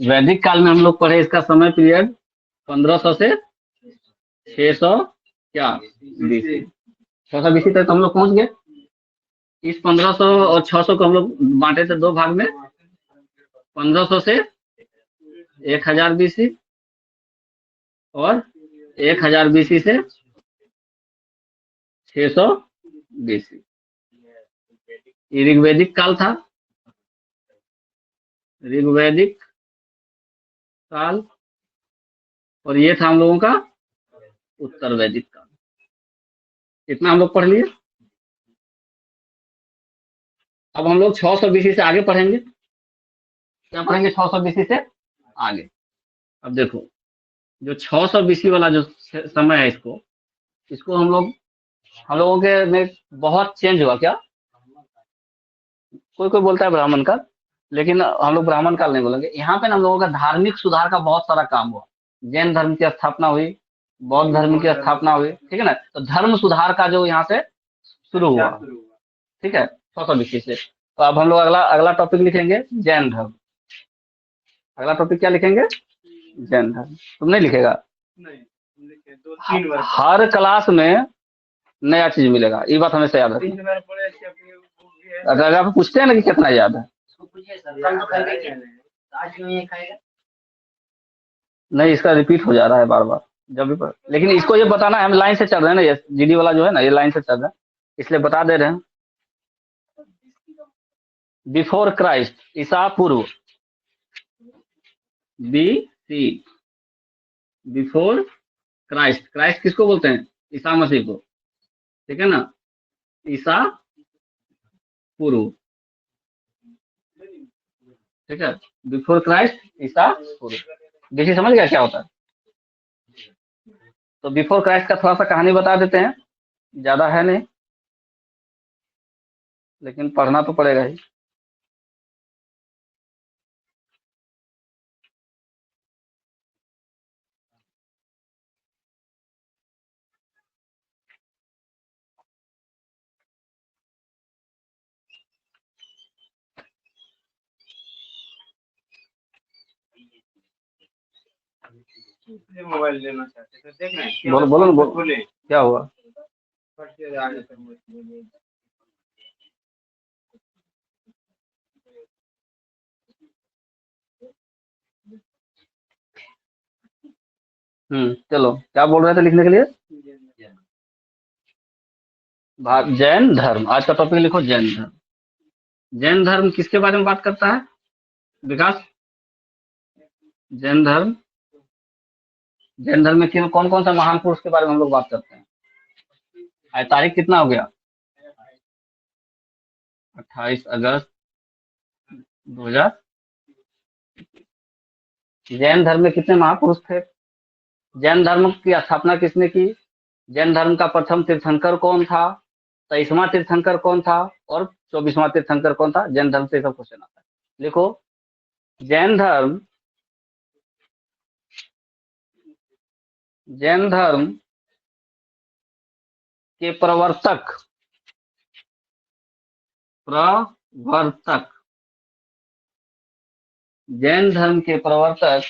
वैदिक काल में हम लोग पढ़े इसका समय पीरियड 1500 से 600 क्या बीसी, 600 बीसी तक हम लोग पहुंच गए। इस 1500 और 600 को हम लोग बांटे थे दो भाग में, 1500 से 1000 बीसी और 1000 बीसी से 600 बीसी। ये ऋग्वैदिक काल था, ऋग्वैदिक काल, और ये था हम लोगों का उत्तर वैदिक काल। इतना हम लोग पढ़ लिए। अब हम लोग 600 बीसी से आगे पढ़ेंगे। क्या पढ़ेंगे 600 बीसी से आगे? अब देखो, जो 600 बीसी वाला जो समय है, इसको हम लोगों के में बहुत चेंज हुआ। क्या कोई बोलता है ब्राह्मण काल, लेकिन हम लोग ब्राह्मण काल नहीं बोलेंगे। यहाँ पे हम लोगों का धार्मिक सुधार का बहुत सारा काम हुआ। जैन धर्म की स्थापना हुई, बौद्ध धर्म की स्थापना हुई, ठीक है ना। तो धर्म सुधार का जो यहाँ से शुरू हुआ, ठीक है, 600 बीसी से। तो अब हम लोग अगला टॉपिक लिखेंगे जैन धर्म। अगला टॉपिक क्या लिखेंगे? जैन धर्म। तुम नहीं लिखेगा? हर क्लास में नया चीज मिलेगा, ये बात हमेशा याद रखना। अगर आप पूछते हैं ना कि कितना याद है, नहीं, इसका रिपीट हो जा रहा है बार बार जब भी लेकिन इसको ये बताना है, हम लाइन से चल रहे हैं ना, ये जीडी वाला जो है ना, ये लाइन से चल रहा है, इसलिए बता दे रहे हैं। बिफोर क्राइस्ट, ईसा पूर्व, BC, बिफोर क्राइस्ट। क्राइस्ट किसको बोलते हैं? ईसा मसीह को, ठीक है ना। ईसा पूर्व, ठीक है, बिफोर क्राइस्ट, ईसा पूर्व। बीसी समझ गया क्या होता है? तो बिफोर क्राइस्ट का थोड़ा सा कहानी बता देते हैं, ज्यादा है नहीं, लेकिन पढ़ना तो पड़ेगा ही। मोबाइल लेना चाहते थे, देख रहे हैं? बोलो ना, बोले क्या हुआ? चलो, क्या बोल रहे थे लिखने के लिए? जैन धर्म। आज का टॉपिक लिखो जैन धर्म। जैन धर्म किसके बारे में बात करता है विकास? जैन धर्म में कौन कौन सा महान पुरुष के बारे में हम लोग बात करते हैं? आज तारीख कितना हो गया? 28 अगस्त 2000। जैन धर्म में कितने महापुरुष थे? जैन धर्म की स्थापना किसने की? जैन धर्म का प्रथम तीर्थंकर कौन था? 23वां तीर्थंकर कौन था? और 24वां तीर्थंकर कौन था? जैन धर्म से सब क्वेश्चन आता है। लिखो, जैन धर्म के प्रवर्तक जैन धर्म के प्रवर्तक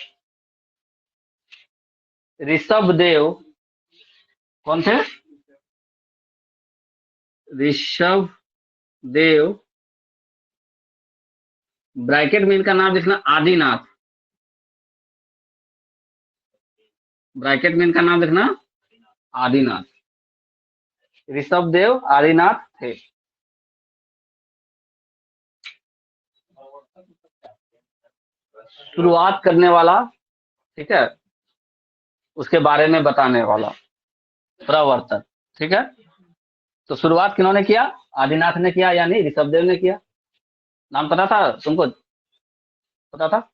ऋषभदेव कौन थे? ऋषभदेव, ब्रैकेट में इनका नाम लिखना आदिनाथ, ब्रैकेट में इनका नाम लिखना आदिनाथ। ऋषभदेव आदिनाथ थे। शुरुआत करने वाला, ठीक है, उसके बारे में बताने वाला प्रवर्तक, ठीक है। तो शुरुआत किन्होंने किया? आदिनाथ ने किया, यानी ऋषभदेव ने किया। नाम पता था तुमको? पता था?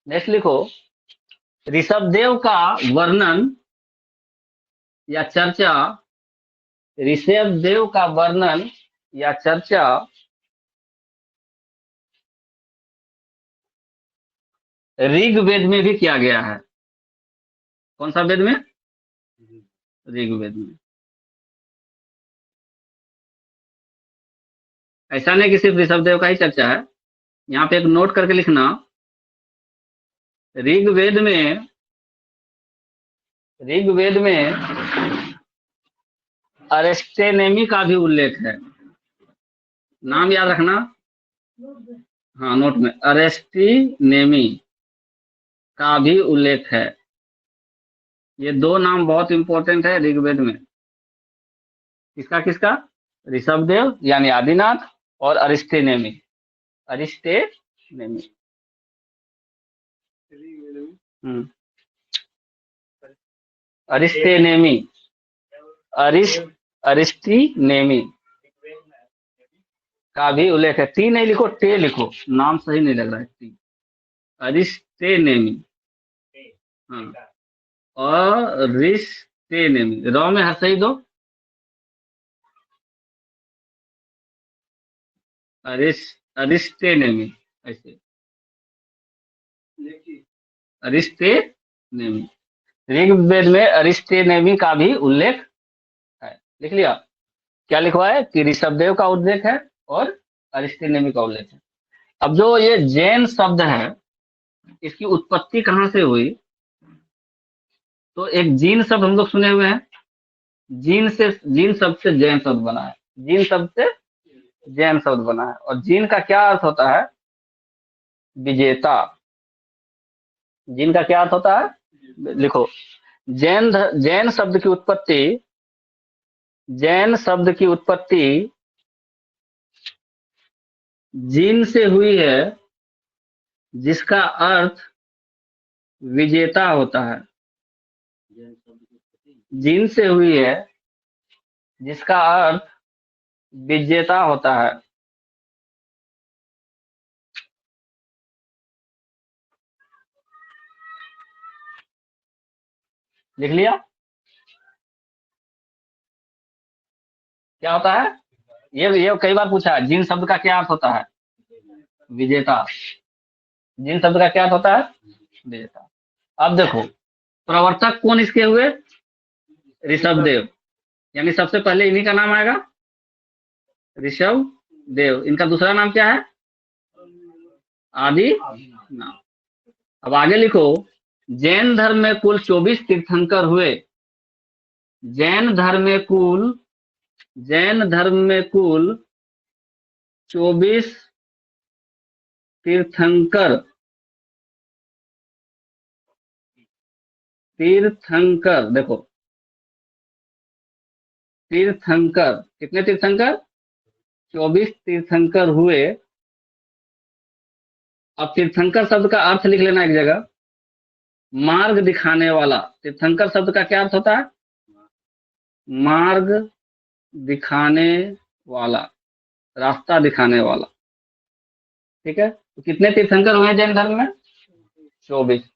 नेक्स्ट लिखो, ऋषभदेव का वर्णन या चर्चा, ऋषभदेव का वर्णन या चर्चा ऋग्वेद में भी किया गया है। कौन सा वेद में? ऋग्वेद में। ऐसा नहीं कि सिर्फ ऋषभदेव का ही चर्चा है, यहाँ पे एक नोट करके लिखना, ऋग्वेद में अरेस्टेनेमी का भी उल्लेख है। नाम याद रखना। हाँ, नोट में अरेस्टीनेमी का भी उल्लेख है। ये दो नाम बहुत इंपॉर्टेंट है ऋग्वेद में। किसका किसका? ऋषभदेव यानी आदिनाथ और अरिस्टेनेमी। अरिस्टेनेमी। हम्म, अरिस्टेनेमी। अरिस्टीनेमी का भी उल्लेख है। टी नहीं लिखो, टे लिखो, नाम सही नहीं लग रहा है। टी, अरिस्टेनेमी। हाँ, और रिस्टेनेमी, रॉ में हर सही दो। अरिस्टेनेमी ऐसे, अरिस्टेनेमी। ऋग्वेद में अरिस्टेनेमी का भी उल्लेख है। लिख लिया? क्या लिखवा है कि ऋषभदेव का उल्लेख है और अरिस्टेनेमी का उल्लेख है। अब जो ये जैन शब्द है, इसकी उत्पत्ति कहाँ से हुई? तो एक जीन शब्द हम लोग सुने हुए हैं। जीन शब्द से जैन शब्द बना है। जीन शब्द से जैन शब्द बना है। और जीन का क्या अर्थ होता है? विजेता। जीन का क्या अर्थ होता है? लिखो, जैन शब्द की उत्पत्ति, जैन शब्द की उत्पत्ति जीन से हुई है, जिसका अर्थ विजेता होता है। जीन से हुई है जिसका अर्थ विजेता होता है। लिख लिया? क्या होता है? ये कई बार पूछा है, जीन शब्द का क्या अर्थ होता है? विजेता। जीन शब्द का क्या अर्थ होता है? विजेता। अब देखो, प्रवर्तक कौन इसके हुए? ऋषभदेव। यानी सबसे पहले इन्हीं का नाम आएगा, ऋषभ देव। इनका दूसरा नाम क्या है? आदि नाम। अब आगे लिखो, जैन धर्म में कुल 24 तीर्थंकर हुए। जैन धर्म में कुल 24 तीर्थंकर देखो, तीर्थंकर कितने तीर्थंकर? 24 तीर्थंकर हुए। अब तीर्थंकर शब्द का अर्थ लिख लेना एक जगह, मार्ग दिखाने वाला। तीर्थंकर शब्द का क्या अर्थ होता है? मार्ग दिखाने वाला, रास्ता दिखाने वाला। ठीक है, तो कितने तीर्थंकर हुए जैन धर्म में? 24।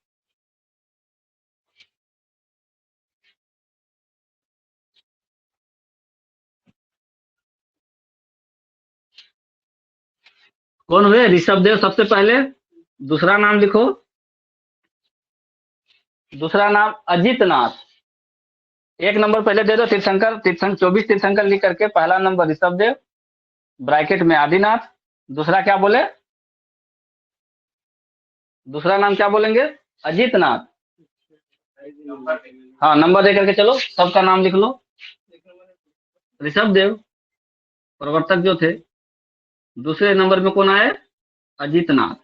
कौन हुए? ऋषभदेव सबसे पहले। दूसरा नाम लिखो, दूसरा नाम अजितनाथ। एक नंबर पहले दे दो, तीर्थंकर 24 तीर्थंकर लिख करके पहला नंबर ऋषभदेव, ब्रैकेट में आदिनाथ। दूसरा क्या बोले? दूसरा नाम क्या बोलेंगे? अजितनाथ। हाँ, नंबर दे करके चलो, सबका नाम लिख लो। ऋषभदेव प्रवर्तक जो थे। दूसरे नंबर में कौन आए? अजितनाथ।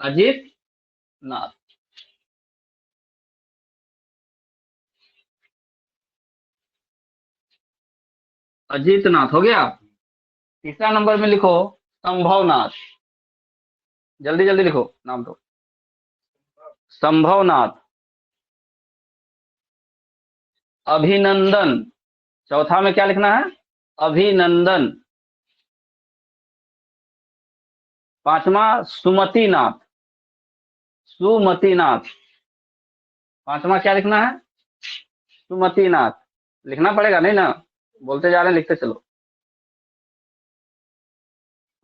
अजितनाथ। अजितनाथ हो गया। तीसरा नंबर में लिखो संभवनाथ। जल्दी जल्दी लिखो नाम तो। संभवनाथ। अभिनंदन। चौथा में क्या लिखना है? अभिनंदन। पांचवा सुमतिनाथ। सुमतिनाथ। पांचवा क्या लिखना है? सुमतिनाथ। लिखना पड़ेगा नहीं ना, बोलते जा रहे हैं, लिखते चलो।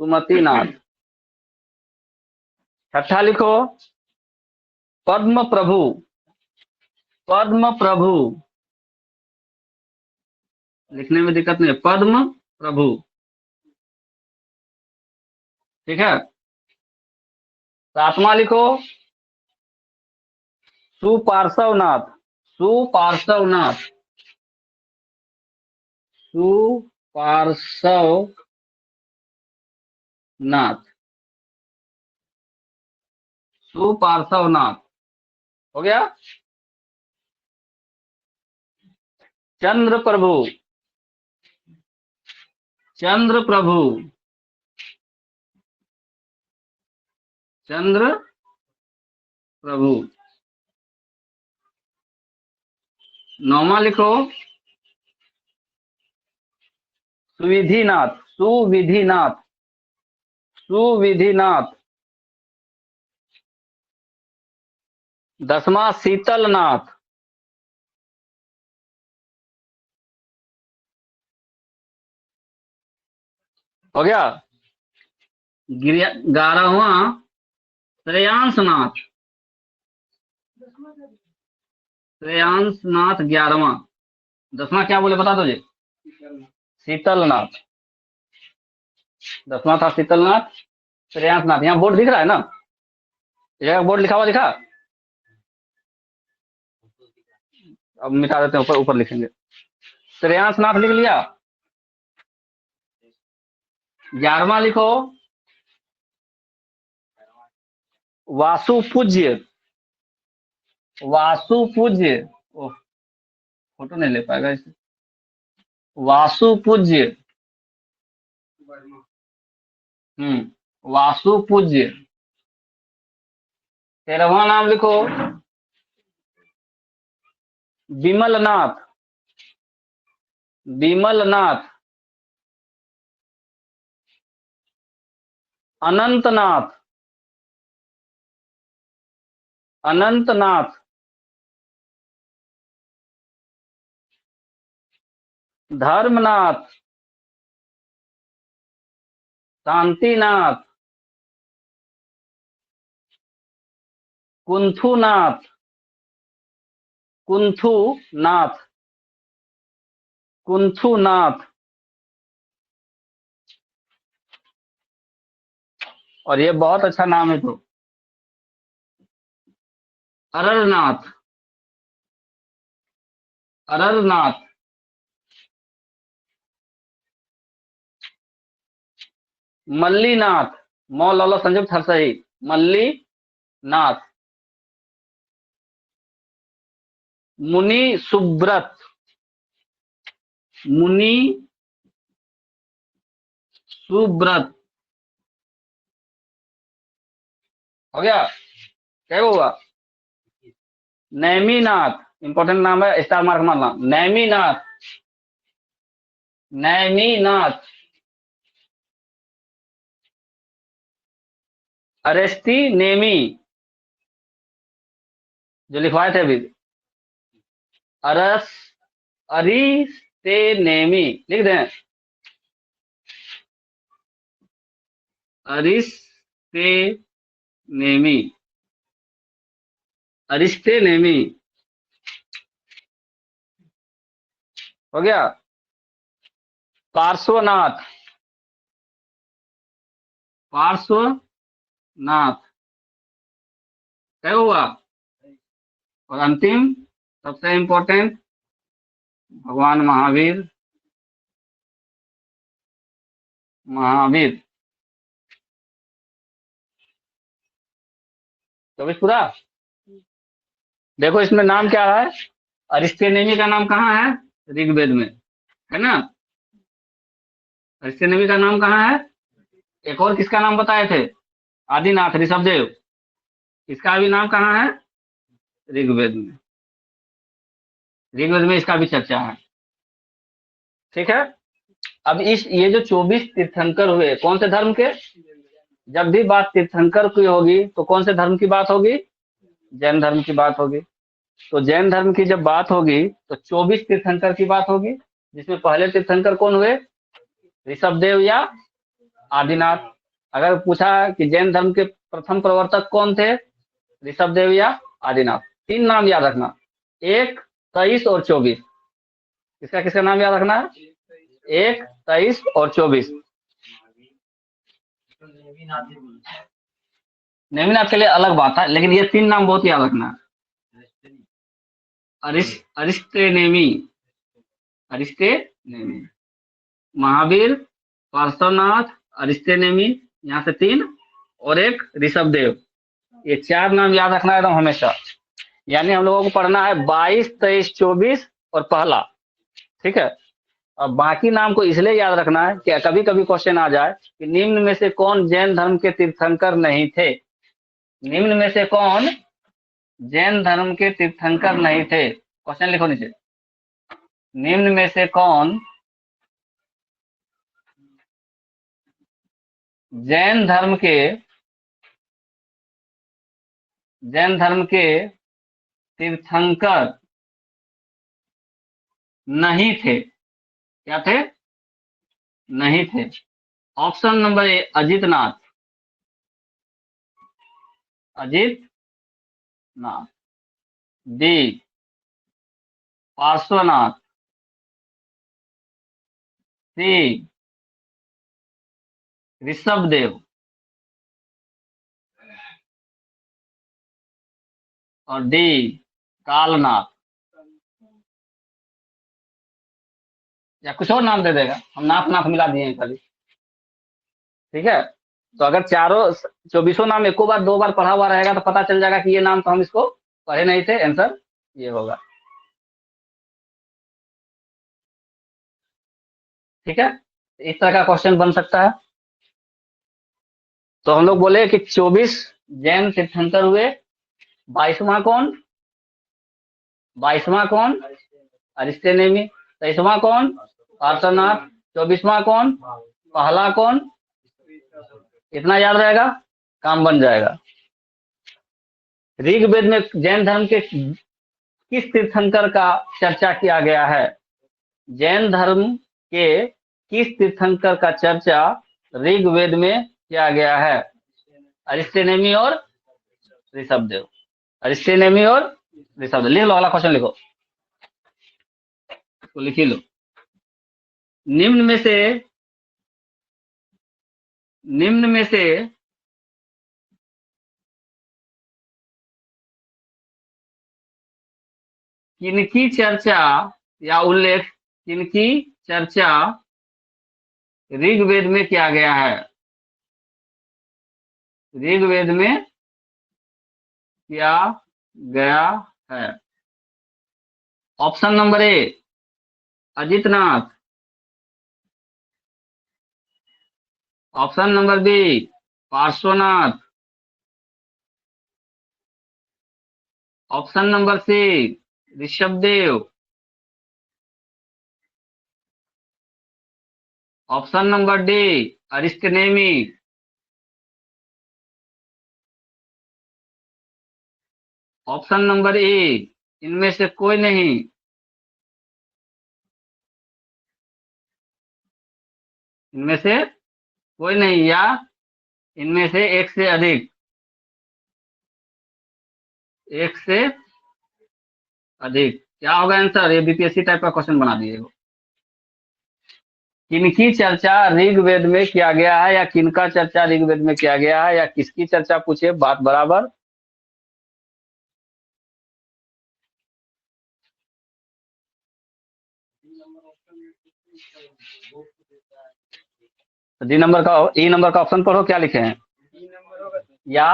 सुमतिनाथ। छठा लिखो पद्म प्रभु। पद्म प्रभु, लिखने में दिक्कत नहीं है, पद्म प्रभु। ठीक है। सातवां लिखो सुपार्श्वनाथ। सुपार्श्वनाथ। सुपार्श्वनाथ। सुपार्श्वनाथ हो गया। चंद्र प्रभु। चंद्र प्रभु। चंद्र प्रभु। नौवां लिखो सुविधिनाथ। सुविधिनाथ। सुविधिनाथ। 10वां शीतलनाथ। हो गया। 11वां श्रेयांशनाथ। श्रेयांशनाथ 11वां। 10वां क्या बोले बता दो जी। शीतलनाथ। 10वां था शीतलनाथ। श्रेयांशनाथ। यहाँ बोर्ड दिख रहा है ना, यह बोर्ड लिखा हुआ दिखा। अब मिटा देते हैं, ऊपर ऊपर लिखेंगे। श्रेयांशनाथ लिख लिया। 11वां लिखो वासु पूज्य। वासु पूज्य। ओह, फोटो नहीं ले पाएगा इसे। वासु पूज्य। वासु पूज्य। 13वां नाम लिखो विमलनाथ। विमलनाथ। अनंतनाथ। अनंतनाथ। धर्मनाथ। शांतिनाथ। कुंथुनाथ। कुंथुनाथ। कुंथुनाथ। और ये बहुत अच्छा नाम है तो अररनाथ। अररनाथ। मल्लीनाथ। मौ लौला संयुक्त हर सही। मल्लीनाथ। मुनि सुब्रत। मुनि सुब्रत। हो गया। क्या हुआ। नैमीनाथ। इंपॉर्टेंट नाम है, स्टार मार्क मारना। नैमीनाथ। नैमीनाथ। अरेस्ती नेमी जो लिखवाए थे अभी। अरस अरिस्ते नेमी लिख दें। अरिस्ते नेमी। अरिस्ते नेमी हो गया। पार्श्वनाथ। पार्श्वनाथ क्या हुआ। और अंतिम सबसे इंपॉर्टेंट भगवान महावीर। महावीर 24 पूरा। देखो इसमें नाम क्या है। अरिस्तेनेमी का नाम कहाँ है, ऋग्वेद में है ना। अरिस्तेनेमी का नाम कहाँ है। एक और किसका नाम बताए थे, आदिनाथ ऋषभदेव। इसका भी नाम कहाँ है, ऋग्वेद में। ऋग्वेद में इसका भी चर्चा है। ठीक है। अब इस ये जो 24 तीर्थंकर हुए कौन से धर्म के। जब भी बात तीर्थंकर की होगी तो कौन से धर्म की बात होगी, जैन धर्म की बात होगी। तो जैन धर्म की जब बात होगी तो 24 तीर्थंकर की बात होगी, जिसमें पहले तीर्थंकर कौन हुए, ऋषभदेव या आदिनाथ। अगर पूछा कि जैन धर्म के प्रथम प्रवर्तक कौन थे, ऋषभदेव या आदिनाथ। 3 नाम याद रखना, 1, 23 और 24। किसका किसका नाम याद रखना है, 1, 23 और 24। नेमिनाथ के लिए अलग बात है, लेकिन ये 3 नाम बहुत याद रखना है। अरिस्टेनेमी, अरिस्टेनेमी, महावीर, पार्श्वनाथ, अरिस्टेनेमी, यहाँ से 3, और एक ऋषभदेव। ये 4 नाम याद रखना है एकदम हमेशा। यानी हम लोगों को पढ़ना है 22, 23, 24 और पहला, ठीक है। अब बाकी नाम को इसलिए याद रखना है कि कभी कभी क्वेश्चन आ जाए कि निम्न में से कौन जैन धर्म के तीर्थंकर नहीं थे। निम्न में से कौन जैन धर्म के तीर्थंकर नहीं थे, क्वेश्चन लिखो नीचे। निम्न में से कौन जैन धर्म के तीर्थंकर नहीं थे। क्या थे? नहीं थे। Option number A Ajitnath, Ajit Nath, D Parshvanath, C Rishabhdev, और डी कालनाथ। या कुछ और नाम दे देगा, हम नाथ नाथ मिला दिए हैं खाली, ठीक है। तो अगर चारों 24 नाम एको बार 2 बार पढ़ा हुआ रहेगा तो पता चल जाएगा कि ये नाम तो हम इसको पढ़े नहीं थे, आंसर ये होगा, ठीक है। इस तरह का क्वेश्चन बन सकता है। तो हम लोग बोले कि 24 जैन तीर्थंकर हुए, 22वां कौन? 22वां कौन? अरिस्टेनेमी। 23वां कौन? पार्श्वनाथ। 24वां कौन? पहला कौन? इतना याद रहेगा, काम बन जाएगा। ऋग्वेद में जैन धर्म के किस तीर्थंकर का चर्चा किया गया है? जैन धर्म के किस तीर्थंकर का चर्चा ऋग्वेद में किया गया है? अरिस्टेनेमी और ऋषभदेव। अरिस्टेनेमी और ऋषभदेव। लिख लो, अगला क्वेश्चन लिखो, तो लिख लो। निम्न में से किनकी चर्चा या उल्लेख, किनकी चर्चा ऋग्वेद में किया गया है? ऋग्वेद में किया गया है। Option number A Ajitnath, option number B Parshvanath, option number C Rishabhdev, option number D Arishtanemi, option number A इनमें से कोई नहीं। इनमें से कोई नहीं या इनमें से एक से अधिक, एक से अधिक। क्या होगा आंसर? ये बीपीएससी टाइप का क्वेश्चन बना दिए हो। किनकी चर्चा ऋग्वेद में किया गया है या किनका चर्चा ऋग्वेद में किया गया है या किसकी चर्चा, पूछे बात बराबर। डी नंबर का, ई नंबर का ऑप्शन पढ़ो, क्या लिखे हैं? या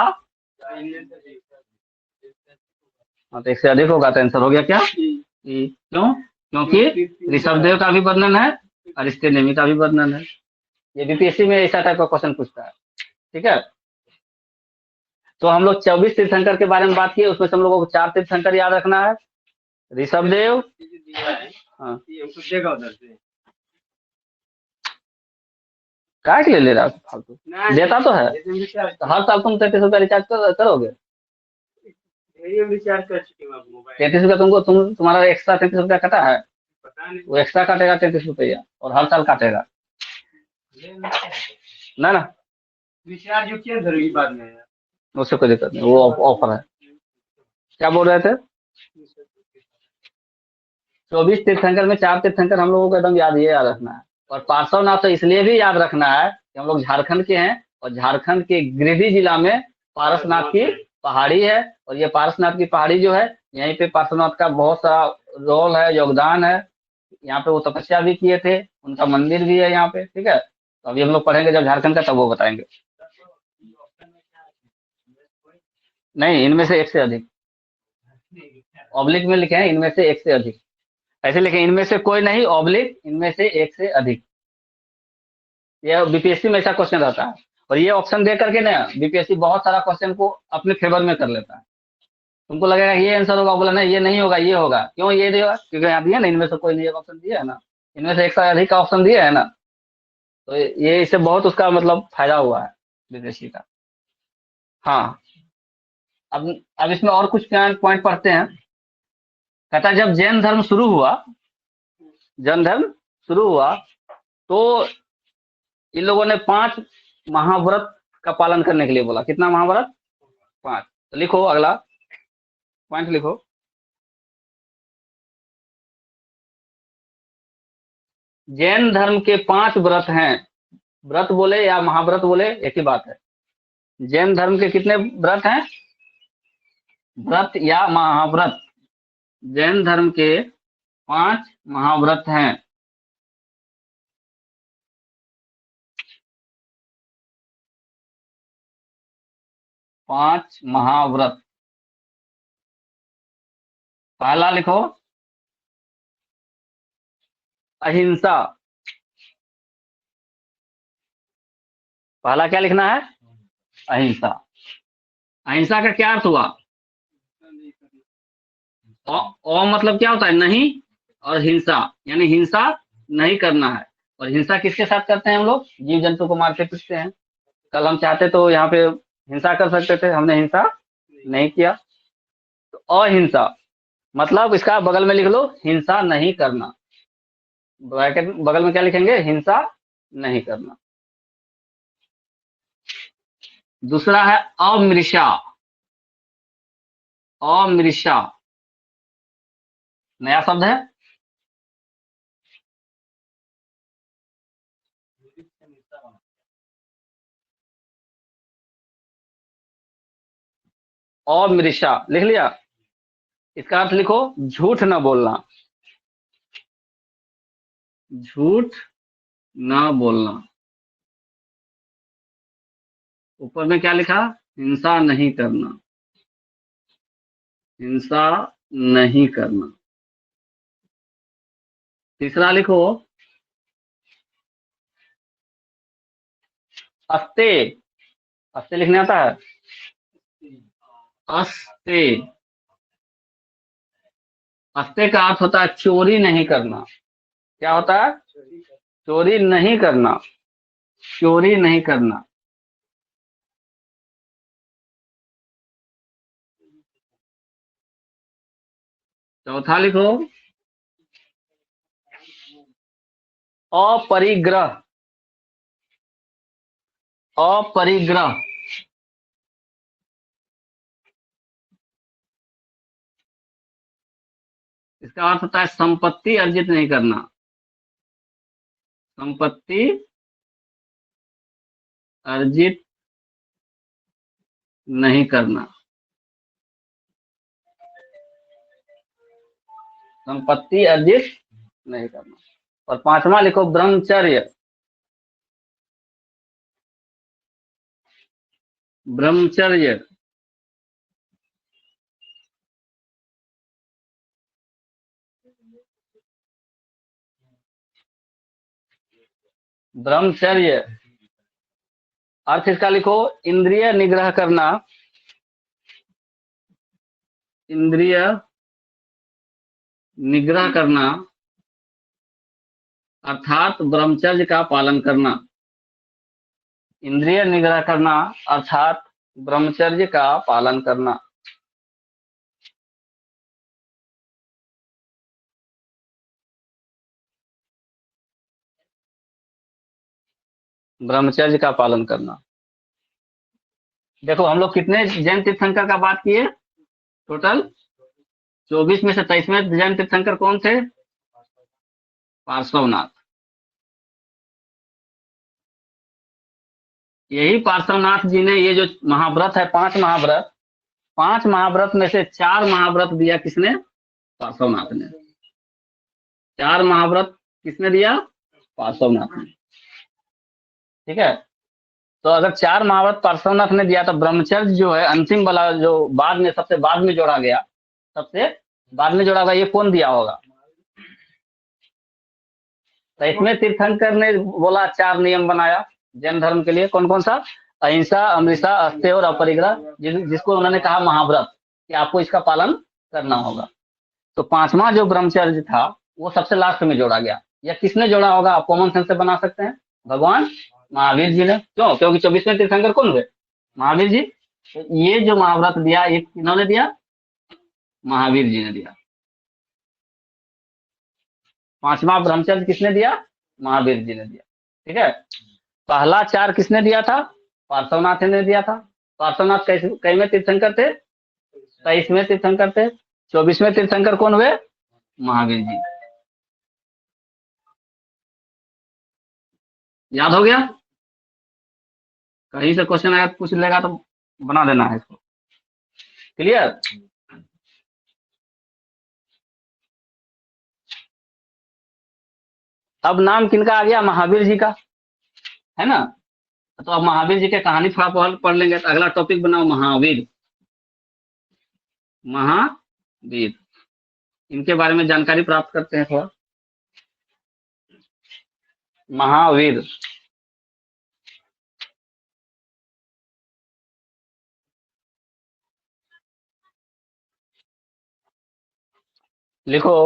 हाँ, तो एक से अधिक होगा तो आंसर हो गया क्या? ई। क्यों? क्योंकि ऋषभदेव का भी वर्णन है, अरिस्टेनेमी का भी वर्णन है। ये बीपीएससी में ऐसा टाइप का क्वेश्चन पूछता है, ठीक है। तो हम लोग 24 तीर्थंकर के बारे में बात किए, उसमें से हम लोगों को 4 तीर्थंकर याद रखना है। ऋषभदेव, हाँ क्या के लिए ले रहा है फालतू? देता तो है, तो हर साल तुम 33 रुपया रिचार्ज करोगे। रिचार्ज कर चुके हैं मोबाइल। 33 रुपया तुमको तुम्हारा एक्स्ट्रा 33 रुपया कटा है, वो एक्स्ट्रा काटेगा 33 रुपया और हर साल काटेगा ना ना। रिचार्ज क्यों जरूरी बाद में? उससे कोई दिक्कत नहीं, वो ऑफर है। क्या बोल रहे थे? 24 तीर्थंकर में 4 तीर्थंकर हम लोगों को एकदम याद रखना है। और पार्श्वनाथ तो इसलिए भी याद रखना है कि हम लोग झारखंड के हैं और झारखंड के गिरिडीह जिला में पारसनाथ की पहाड़ी है, और ये पारसनाथ की पहाड़ी जो है, यहीं पे पार्श्वनाथ का बहुत सारा रोल है, योगदान है। यहाँ पे वो तपस्या भी किए थे, उनका मंदिर भी है यहाँ पे, ठीक है। तो अभी हम लोग पढ़ेंगे जब झारखंड का, तब वो बताएंगे। नहीं, इनमें से एक से अधिक, ऑब्लिक में लिखे हैं इनमें से एक से अधिक, ऐसे लिखे इनमें से कोई नहीं, ऑब्लिक इनमें से एक से अधिक। ये बीपीएससी में ऐसा क्वेश्चन रहता है, और ये ऑप्शन दे करके ना बीपीएससी बहुत सारा क्वेश्चन को अपने फेवर में कर लेता है। तुमको लगेगा ये आंसर होगा, बोला नहीं ये नहीं होगा, ये होगा। क्यों ये नहीं होगा? क्योंकि यहाँ दिया ना, इनमें से कोई नहीं, एक ऑप्शन दिया है ना, इनमें से एक से अधिक का ऑप्शन दिया है ना। तो ये इससे बहुत उसका मतलब फायदा हुआ है विदेशी का। हाँ, अब अब इसमें और कुछ पॉइंट पढ़ते हैं। कहता है जब जैन धर्म शुरू हुआ तो इन लोगों ने 5 महाव्रत का पालन करने के लिए बोला। कितना महाव्रत? 5। तो लिखो, अगला पॉइंट लिखो। जैन धर्म के 5 व्रत हैं। व्रत बोले या महाव्रत बोले एक ही बात है। जैन धर्म के कितने व्रत हैं? व्रत या महाव्रत? जैन धर्म के 5 महाव्रत हैं। पांच महाव्रत। पहला लिखो अहिंसा। पहला क्या लिखना है? अहिंसा। अहिंसा का क्या अर्थ हुआ? मतलब क्या होता है? नहीं, और हिंसा यानी हिंसा नहीं करना है। और हिंसा किसके साथ करते हैं हम लोग? जीव जंतु को मारते पीटते हैं। कल हम चाहते तो यहाँ पे हिंसा कर सकते थे, हमने हिंसा नहीं किया। तो अहिंसा मतलब इसका बगल में लिख लो हिंसा नहीं करना। ब्रैकेट बगल में क्या लिखेंगे? हिंसा नहीं करना। दूसरा है अमृषा। अमृषा नया शब्द है। अमृषा लिख लिया। इसका अर्थ लिखो झूठ न बोलना। झूठ न बोलना। ऊपर में क्या लिखा? हिंसा नहीं करना। हिंसा नहीं करना। तीसरा लिखो अस्ते। अस्ते लिखने आता है? अस्ते। अस्ते का अर्थ होता है चोरी नहीं करना। क्या होता है? चोरी नहीं करना। चोरी नहीं करना। चौथा लिखो अपरिग्रह। अपरिग्रह इसका अर्थ होता है संपत्ति अर्जित नहीं करना। संपत्ति अर्जित नहीं करना। संपत्ति अर्जित नहीं करना। और पांचवा लिखो ब्रह्मचर्य। ब्रह्मचर्य ब्रह्मचर्य अर्थ इसका लिखो इंद्रिय निग्रह करना। इंद्रिय निग्रह करना अर्थात ब्रह्मचर्य का पालन करना। इंद्रिय निग्रह करना अर्थात ब्रह्मचर्य का पालन करना। ब्रह्मचर्य का पालन करना। देखो हम लोग कितने जैन तीर्थंकर का बात किए? टोटल 24 में से 23वें जैन तीर्थंकर कौन थे? पार्श्वनाथ। यही पार्श्वनाथ जी ने ये जो महाव्रत है, 5 महाव्रत, 5 महाव्रत में से 4 महाव्रत दिया किसने? पार्श्वनाथ ने। 4 महाव्रत किसने दिया? पार्श्वनाथ ने। ठीक है, तो अगर 4 महाव्रत पार्श्वनाथ ने दिया तो ब्रह्मचर्य जो है अंतिम वाला, जो बाद में, सबसे बाद में जोड़ा गया, सबसे बाद में जोड़ा गया, ये कौन दिया होगा? तो इसमें तीर्थंकर ने बोला 4 नियम बनाया जैन धर्म के लिए। कौन कौन सा? अहिंसा, अमृता, अस्तेय और अपरिग्रह, जिसको उन्होंने कहा महाव्रत कि आपको इसका पालन करना होगा। तो 5वां जो ब्रह्मचर्य था वो सबसे लास्ट में जोड़ा गया। या किसने जोड़ा होगा? आप कॉमन सेंस से बना सकते हैं, भगवान महावीर जी ने। क्यों? क्योंकि 24वें तीर्थंकर कौन हुए? महावीर जी। तो ये जो महाव्रत दिया, ये किन्होंने दिया? महावीर जी ने दिया। 5वां ब्रह्मचर्य किसने दिया? महावीर जी ने दिया। ठीक है, पहला 4 किसने दिया था? पार्श्वनाथ ने दिया था। पार्श्वनाथ कैसे तीर्थंकर थे? 23वें तीर्थंकर थे। 24वें तीर्थंकर कौन हुए? महावीर जी। याद हो गया? कहीं से क्वेश्चन आया पूछ लेगा तो बना देना है इसको। क्लियर? अब नाम किनका आ गया? महावीर जी का, है ना? तो अब महावीर जी के कहानी थोड़ा पढ़ लेंगे। तो अगला टॉपिक बनाओ महावीर। महावीर, इनके बारे में जानकारी प्राप्त करते हैं थोड़ा। महावीर, लिखो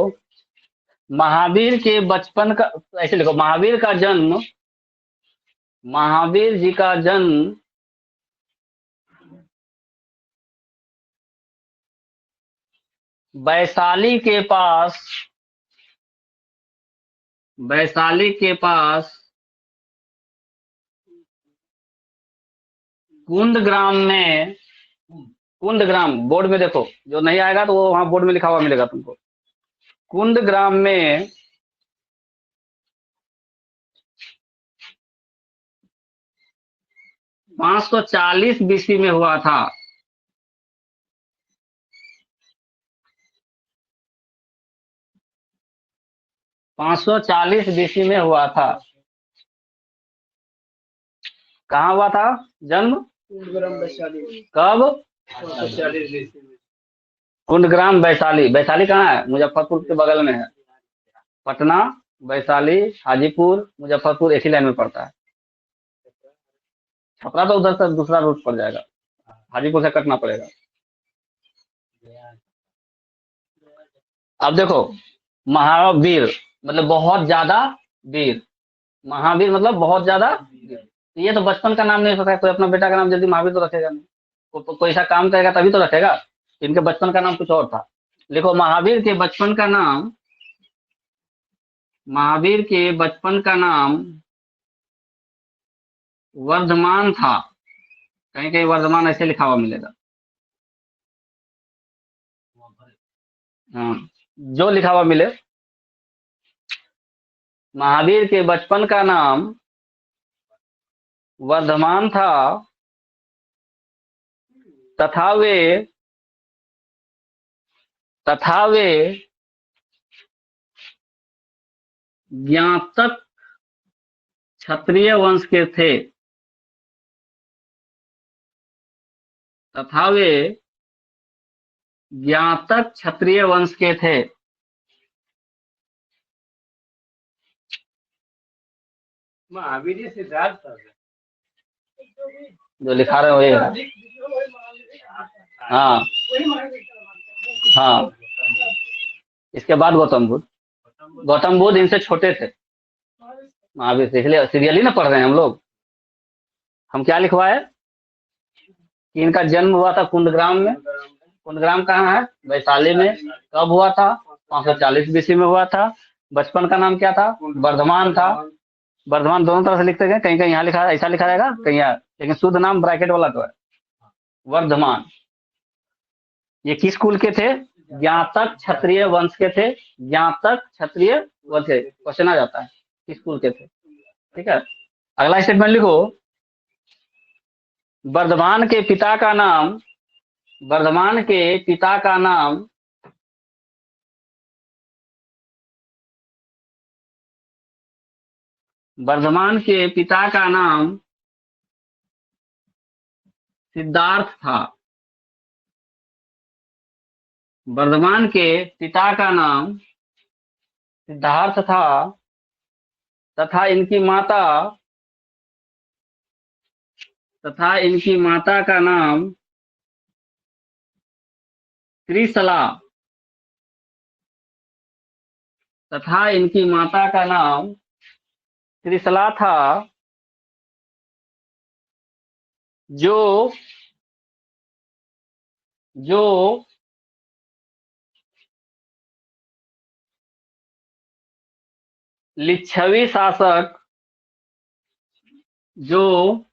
महावीर के बचपन का, ऐसे लिखो महावीर का जन्म, महावीर जी का जन्म वैशाली के पास, वैशाली के पास कुंदग्राम में, कुंदग्राम, बोर्ड में देखो, जो नहीं आएगा तो वो वहां बोर्ड में लिखा हुआ मिलेगा तुमको। कुंदग्राम में 540 बीसी में हुआ था। 540 बीसी में हुआ था। कहाँ हुआ था जन्म? कब? 540 कुंदग्राम वैशाली। वैशाली कहाँ है? मुजफ्फरपुर के बगल में है। पटना, वैशाली, हाजीपुर, मुजफ्फरपुर एक ही लाइन में पड़ता है। छपरा तो उधर से दूसरा रूट पड़ जाएगा, हाजीपुर से कटना पड़ेगा। अब देखो, महावीर मतलब बहुत ज्यादा वीर, महावीर मतलब बहुत ज्यादा वीर। ये तो बचपन का नाम नहीं हो सकता। कोई अपना बेटा का नाम जल्दी महावीर तो रखेगा नहीं। कोई ऐसा काम करेगा तभी तो रखेगा। इनके बचपन का नाम कुछ और था। देखो महावीर के बचपन का नाम, महावीर के बचपन का नाम वर्धमान था। कहीं कहीं वर्धमान ऐसे लिखा हुआ मिलेगा। हाँ, जो लिखा हुआ मिले। महावीर के बचपन का नाम वर्धमान था तथा वे ज्ञातक क्षत्रिय वंश के थे। तथा वे ज्ञातक क्षत्रिय वंश के थे। महावीर सिद्धार्थ जो लिखा रहे हो ये, हाँ हाँ। इसके बाद गौतम बुद्ध। गौतम बुद्ध इनसे छोटे थे महावीर से, इसलिए सीरियली ना पढ़ रहे हैं हम लोग। हम क्या लिखवाए कि इनका जन्म हुआ था कुंदग्राम में। कुंदग्राम कहाँ है? वैशाली में। कब हुआ था? 540 बीसी में हुआ था। बचपन का नाम क्या था? वर्धमान था। वर्धमान दोनों तरह से लिखते गए, कहीं कहीं यहाँ लिखा, ऐसा लिखा रहेगा, कहीं यहाँ, लेकिन शुद्ध नाम ब्रैकेट वाला तो है वर्धमान। ये किस कुल के थे? ज्ञातक क्षत्रिय वंश के थे। ज्ञातक क्षत्रिय वंश के। क्वेश्चन आ जाता है किस कुल के थे। ठीक है, अगला स्टेटमेंट लिखो। वर्धमान के पिता का नाम, वर्धमान के पिता का नाम वर्धमान के पिता का नाम सिद्धार्थ था। वर्धमान के पिता का नाम सिद्धार्थ था तथा इनकी माता का नाम त्रिशला तथा इनकी माता का नाम त्रिशला था, जो जो लिच्छवी शासक जो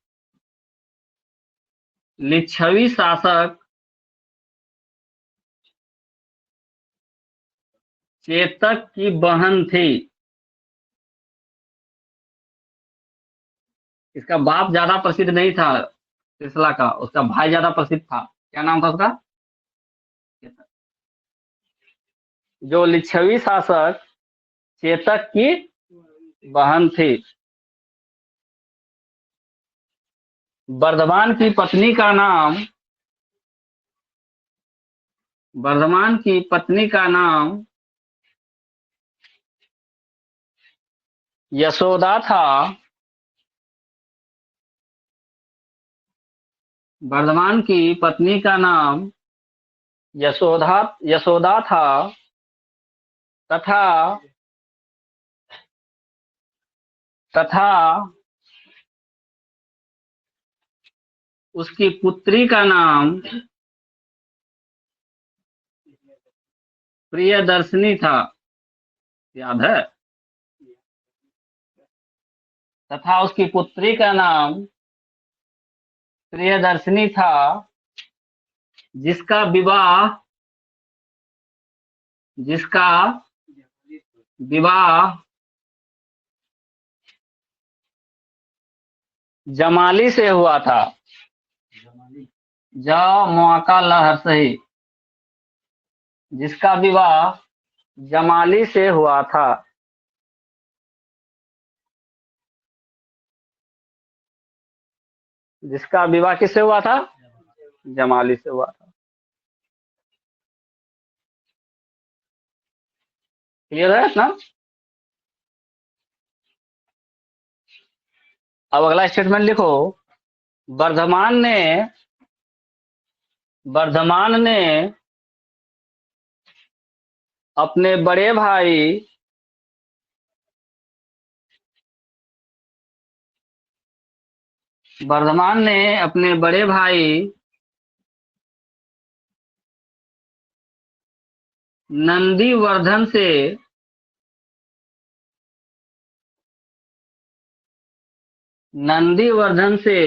लिच्छवी शासक चेतक की बहन थी। इसका बाप ज्यादा प्रसिद्ध नहीं था त्रिशला का, उसका भाई ज्यादा प्रसिद्ध था। क्या नाम था उसका? चेतक। जो लिच्छवी शासक चेतक की बहन थी। वर्धमान की पत्नी का नाम वर्धमान की पत्नी का नाम यशोदा था। वर्धमान की पत्नी का नाम यशोदा था तथा तथा उसकी पुत्री का नाम प्रियदर्शनी था। याद है? तथा उसकी पुत्री का नाम प्रियदर्शनी था, जिसका विवाह जिसका विवाह जमाली से हुआ था। ज मुआका लहर सही, जिसका विवाह जमाली से हुआ था। जिसका विवाह किससे हुआ था? जमाली से हुआ था। क्लियर है ना? अब अगला स्टेटमेंट लिखो। वर्धमान ने अपने बड़े भाई वर्धमान ने अपने बड़े भाई नंदीवर्धन से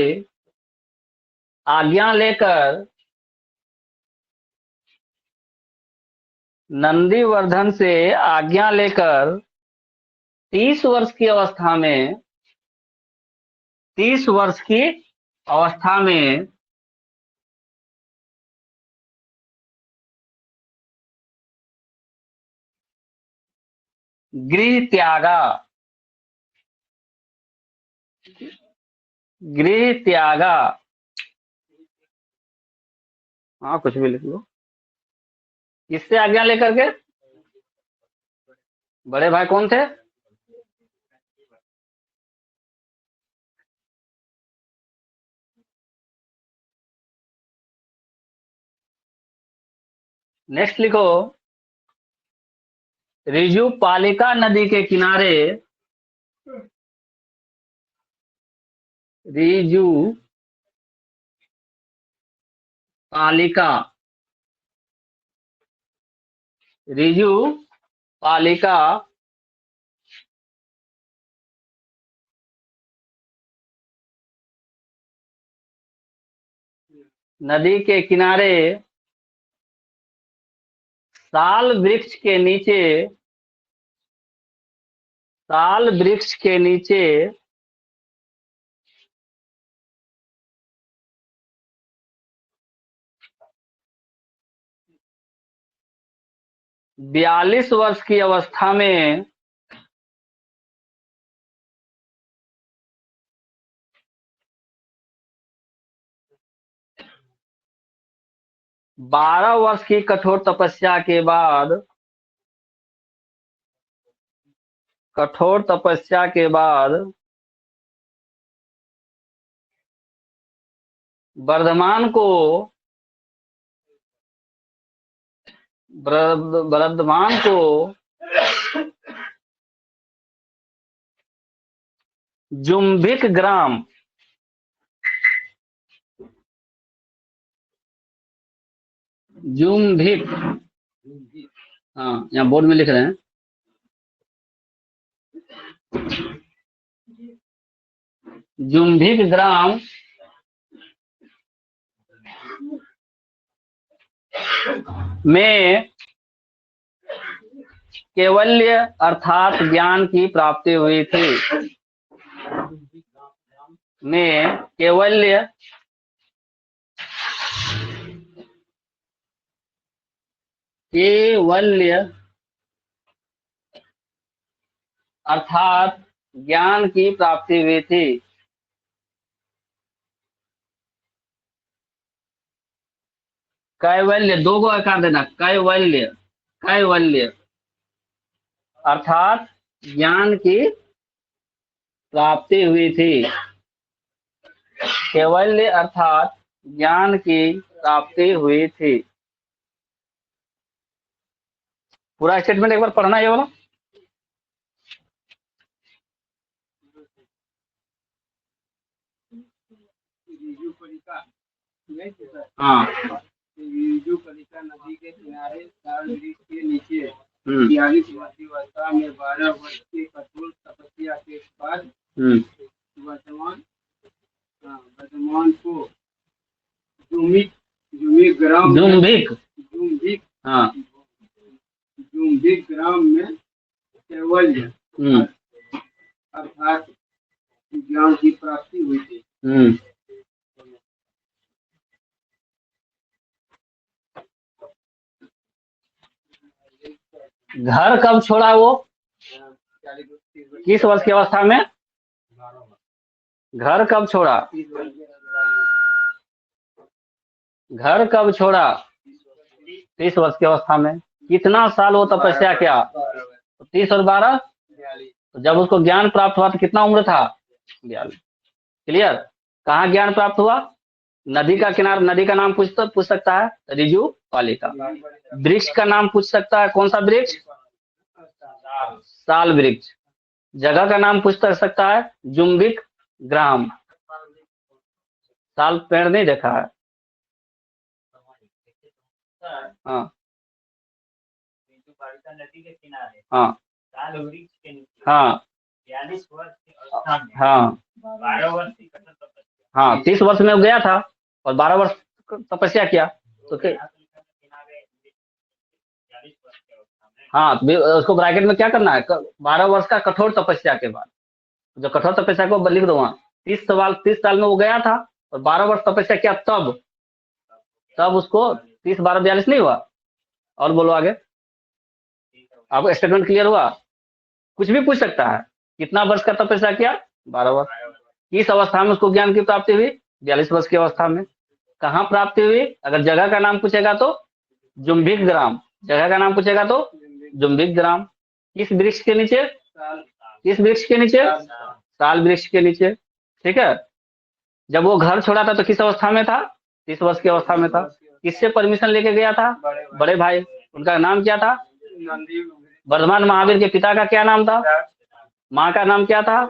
आज्ञा लेकर नंदीवर्धन से आज्ञा लेकर 30 वर्ष की अवस्था में 30 वर्ष की अवस्था में गृह त्यागा। गृह त्यागा, हाँ कुछ भी लिख लो। किससे आज्ञा लेकर के? बड़े भाई कौन थे? नेक्स्ट लिखो। रिजु पालिका नदी के किनारे रिजु पालिका रिजु पालिका नदी के किनारे साल वृक्ष के नीचे 42 वर्ष की अवस्था में 12 वर्ष की कठोर तपस्या के बाद, कठोर तपस्या के बाद वर्धमान को, वर्धमान को जुम्बिक ग्राम, जुम्बिक, हाँ यहाँ बोर्ड में लिख रहे हैं, जुम्बिक ग्राम में कैवल्य अर्थात ज्ञान की प्राप्ति हुई थी, में कैवल्य अर्थात ज्ञान की प्राप्ति हुई थी। कैवल्य, दो को आकार देना, कैवल्य, कैवल्य अर्थात ज्ञान की प्राप्ति हुई थी, कैवल्य अर्थात ज्ञान की प्राप्ति हुई थी। पूरा स्टेटमेंट एक बार पढ़ना ये वाला। हाँ, कलिका नदी के किनारे साल वृक्ष के नीचे 42 वर्षीय अवस्था में 12 वर्ष की कठोर तपस्या के बाद वर्तमान को जुम्बिक ग्राम, हाँ, जुम्बिक ग्राम में कैवल्य अर्थात ज्ञान की प्राप्ति हुई थी। घर कब छोड़ा वो? किस वर्ष की अवस्था में? घर कब छोड़ा? घर कब छोड़ा? 30 वर्ष की अवस्था में। कितना साल वो तपस्या किया? 30 और 12, तो जब उसको ज्ञान प्राप्त हुआ तो कितना उम्र था? 42। क्लियर? कहाँ ज्ञान प्राप्त हुआ? नदी का किनारा। नदी का नाम पूछ सकता है, रिजु पालिका। वृक्ष का नाम पूछ सकता है, कौन सा वृक्ष? साल वृक्ष। जगह का नाम पूछ सकता है, जुम्बिक ग्राम। साल पेड़ नहीं देखा है। हाँ नदी के किनारे, हाँ, साल वृक्ष के नीचे, हाँ 42 वर्ष की अवस्था में, हाँ 12 वर्ष की कठोर तपस्या, हाँ 30 वर्ष में गया था और 12 वर्ष तपस्या किया तो हाँ, उसको ब्रैकेट में क्या करना है? 12 वर्ष का कठोर तपस्या के बाद। जो कठोर तपस्या को लिख दो वहाँ। 30 साल में वो गया था और 12 वर्ष तपस्या किया, तब उसको 30 12 42 नहीं हुआ। और बोलो आगे। आपको स्टेटमेंट क्लियर हुआ? कुछ भी पूछ सकता है। कितना वर्ष का तपस्या किया? 12 वर्ष। किस अवस्था में उसको ज्ञान की प्राप्ति हुई? 42 वर्ष की अवस्था में। कहाँ प्राप्ति हुई? अगर जगह का नाम पूछेगा तो जुम्बिक ग्राम। जगह का नाम पूछेगा तो जुम्बिक ग्राम। किस वृक्ष के नीचे? किस वृक्ष के नीचे? साल वृक्ष के नीचे। ठीक है। जब वो घर छोड़ा था तो किस अवस्था में था? 30 वर्ष की अवस्था में था। किससे परमिशन लेके गया था? बड़े भाई। उनका नाम क्या था? वर्धमान महावीर के पिता का क्या नाम था? माँ का नाम क्या था?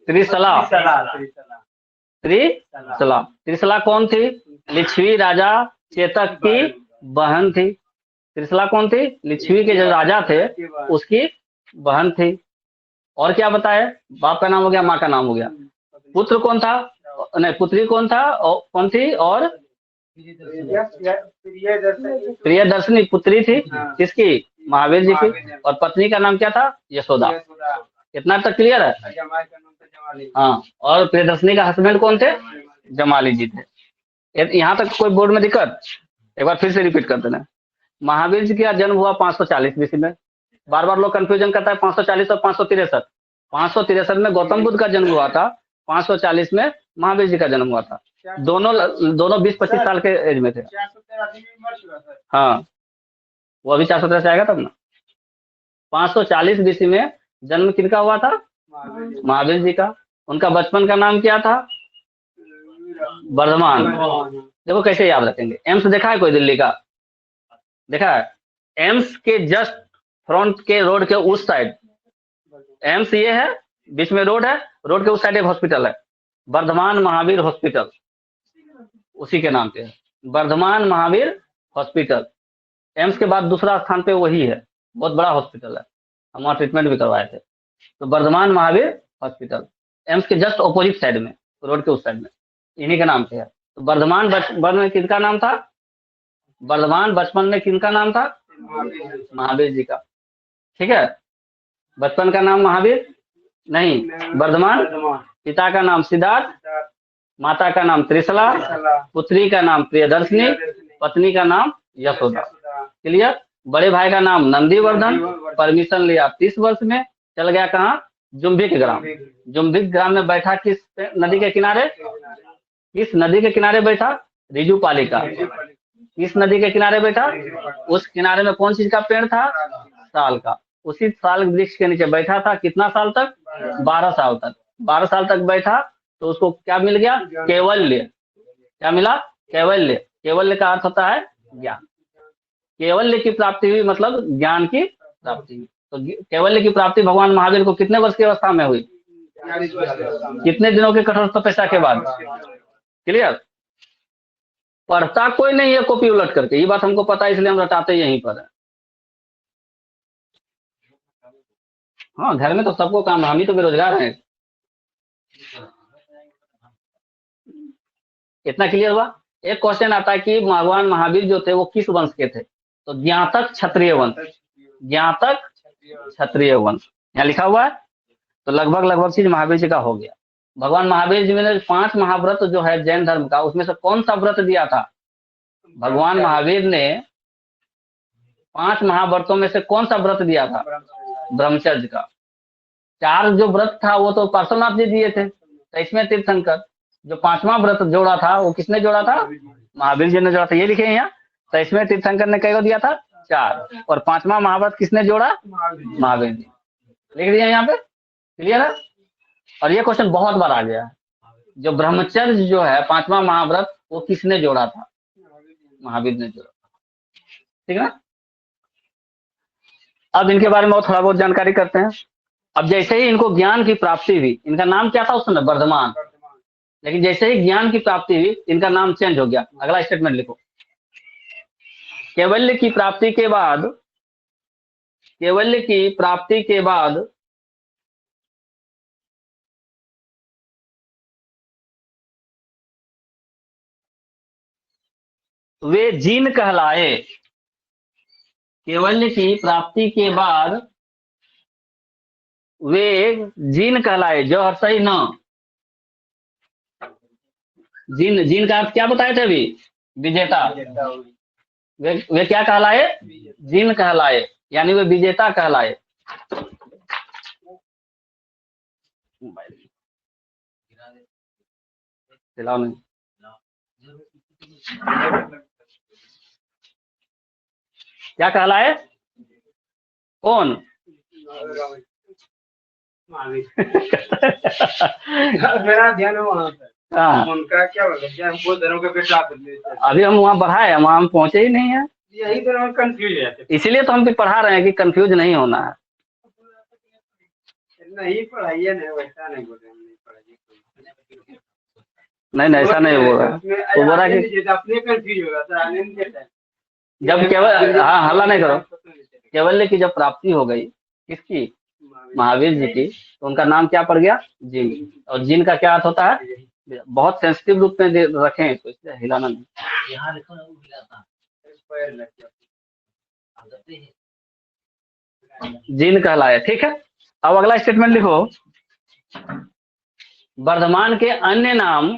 त्रिशला। त्रिशला। त्रिशला कौन थी? लिच्छवी राजा चेतक की बहन थी। त्रिशला कौन थी? लिच्छवी के जो राजा थे उसकी बहन थी। और क्या बताए? बाप का नाम हो गया, माँ का नाम हो गया। पुत्र कौन था? नहीं, पुत्री कौन था? कौन थी? और प्रियदर्शनी पुत्री थी। किसकी? महावीर जी की। और पत्नी का नाम क्या था? यशोदा। इतना तक क्लियर है? हाँ। और प्रियदर्शनी का हस्बैंड कौन थे? जमाली जी थे। यहाँ तक कोई बोर्ड में दिक्कत? एक बार फिर से रिपीट कर देना। महावीर जी का जन्म हुआ 540 बीसी में। बार बार लोग कंफ्यूजन करता है 540 और 563। 563 में गौतम बुद्ध का जन्म हुआ था, 540 में महावीर जी का जन्म हुआ था। दोनों दोनों 20-25 साल के एज में थे। 483 में मर चुका था। हाँ, वो अभी 417 से आएगा तब ना। 540 बीसी में जन्म किनका हुआ था? महावीर जी का। उनका बचपन का नाम क्या था? वर्धमान। देखो कैसे याद रखेंगे। एम्स देखा है कोई दिल्ली का? देखा है? एम्स के जस्ट फ्रंट के रोड के उस साइड एम्स ये है, बीच में रोड है, रोड के उस साइड एक हॉस्पिटल है, वर्धमान महावीर हॉस्पिटल, उसी के नाम पे है, वर्धमान महावीर हॉस्पिटल। एम्स के बाद दूसरा स्थान पे वही है, बहुत बड़ा हॉस्पिटल है, हम वहाँ ट्रीटमेंट भी करवाए थे। तो वर्धमान महावीर हॉस्पिटल एम्स के जस्ट ऑपोजिट साइड में, रोड के उस साइड में, इन्हीं के नाम पे है। तो वर्धमान बचपन में किनका नाम था? वर्धमान बचपन में किनका नाम था? महावीर जी का। ठीक है, बचपन का नाम महावीर नहीं, वर्धमान। पिता का नाम सिद्धार्थ, माता का नाम त्रिशला, पुत्री का नाम प्रियदर्शनी, पत्नी का नाम यशोदा। क्लियर? बड़े भाई का नाम नंदीवर्धन। परमिशन लिया 30 वर्ष में, चल गया कहाँ? जुम्बिक ग्राम। जुम्बिक ग्राम में बैठा किस नदी के किनारे? किस नदी के किनारे बैठा? रिजुपालिका। किस नदी के किनारे बैठा? उस किनारे में कौन चीज का पेड़ था? साल का। उसी साल वृक्ष के नीचे बैठा था। कितना साल तक? 12 साल तक। 12 साल तक बैठा तो उसको क्या मिल गया? कैवल्य। क्या मिला? कैवल्य। कैवल्य का अर्थ होता है ज्ञान। कैवल्य की प्राप्ति हुई मतलब ज्ञान की प्राप्ति हुई। तो कैवल्य की प्राप्ति भगवान महावीर को कितने वर्ष की अवस्था में हुई? कितने दिनों के कठोर तपस्या के बाद? क्लियर? पढ़ता कोई नहीं है कॉपी उलट करके, ये बात हमको पता है, इसलिए हम रटाते यहीं पर है। हाँ, घर में तो सबको काम, हम ही तो बेरोजगार हैं। इतना क्लियर हुआ? एक क्वेश्चन आता है कि भगवान महावीर जो थे वो किस वंश के थे? तो ज्ञातक क्षत्रिय वंश। ज्ञातक क्षत्रिय वंश यहाँ लिखा हुआ है। तो लगभग लगभग चीज महावीर जी का हो गया। भगवान महावीर जी ने 5 महाव्रत जो है जैन धर्म का, उसमें से कौन सा व्रत दिया था? भगवान महावीर ने 5 महाव्रतों में से कौन सा व्रत दिया था? ब्रह्मचर्य का। 4 जो व्रत था वो तो पार्श्वनाथ जी दिए थे, तो इसमें तीर्थंकर। जो 5वां व्रत जोड़ा था वो किसने जोड़ा था? महावीर जी ने जोड़ा था। ये लिखे यहाँ। तो इसमें तीर्थंकर ने कई दिया था? 4। और 5वां महाव्रत किसने जोड़ा? महावीर जी। लिख दिया यहाँ पे। क्लियर है? और ये क्वेश्चन बहुत बार आ गया है। जो ब्रह्मचर्य जो है 5वां महाव्रत, वो किसने जोड़ा था? महावीर ने जोड़ा। ठीक है। अब इनके बारे में और थोड़ा बहुत जानकारी करते हैं। अब जैसे ही इनको ज्ञान की प्राप्ति हुई, इनका नाम क्या था उस समय? वर्धमान। लेकिन जैसे ही ज्ञान की प्राप्ति हुई, इनका नाम चेंज हो गया। अगला स्टेटमेंट लिखो। कैवल्य की प्राप्ति के बाद, कैवल्य की प्राप्ति के बाद वे जीन कहलाए। कैवल्य की प्राप्ति के बाद वे जीन कहलाए। जो हर सही न जीन। जीन का अर्थ क्या बताए थे अभी? विजेता। वे क्या कहलाए? जीन कहलाए, यानी वे विजेता कहलाए। चलाओ नहीं। क्या कहलाए? कौन? मेरा ध्यान वहाँ पे। हाँ, उनका क्या बोलते हमको धर्म का बेटा अभी हम वहाँ बढ़ाए, वहाँ हम पहुंचे ही नहीं है। यही तो हम कंफ्यूज हो जाते। इसीलिए तो हम भी पढ़ा रहे हैं कि कंफ्यूज नहीं होना है। नहीं पढ़ाइए, नहीं वैसा नहीं बोल रहे, हम नहीं पढ़ाइए। नहीं नहीं, ऐसा नहीं बोल रहा। वो बोल रहा कि अपने कंफ्यूज होगा सर, आने नहीं देता है। जब केवल, हाँ हल्ला नहीं करो, कैवल्य की जब प्राप्ति हो गई, किसकी? महावीर जी की, तो उनका नाम क्या पड़ गया? जीन। और जीन का क्या अर्थ होता है? बहुत सेंसिटिव रूप में रखें, तो इसलिए हिलाना नहीं। यहाँ लिखो ना, वो हिलाता जीन कहलाए। ठीक है। अब अगला स्टेटमेंट लिखो। वर्धमान के अन्य नाम,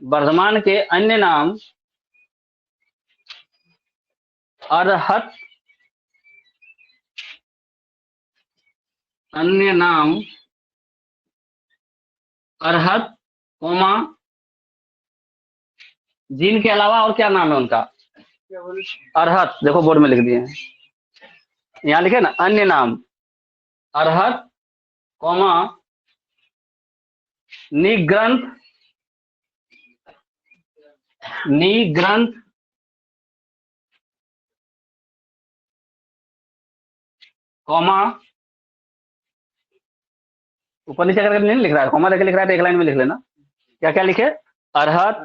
वर्धमान के अन्य नाम अरहत अन्य नाम अरहत कोमा जीन के अलावा और क्या नाम है उनका? अरहत, देखो बोर्ड में लिख दिए हैं, यहाँ लिखे ना, अन्य नाम अरहत कोमा निग्रंथ निग्रंथ कॉमा, ऊपर नीचे करके नहीं लिख रहा है, कॉमा लेके लिख रहा है तो एक लाइन में लिख लेना। क्या क्या लिखे? अरहत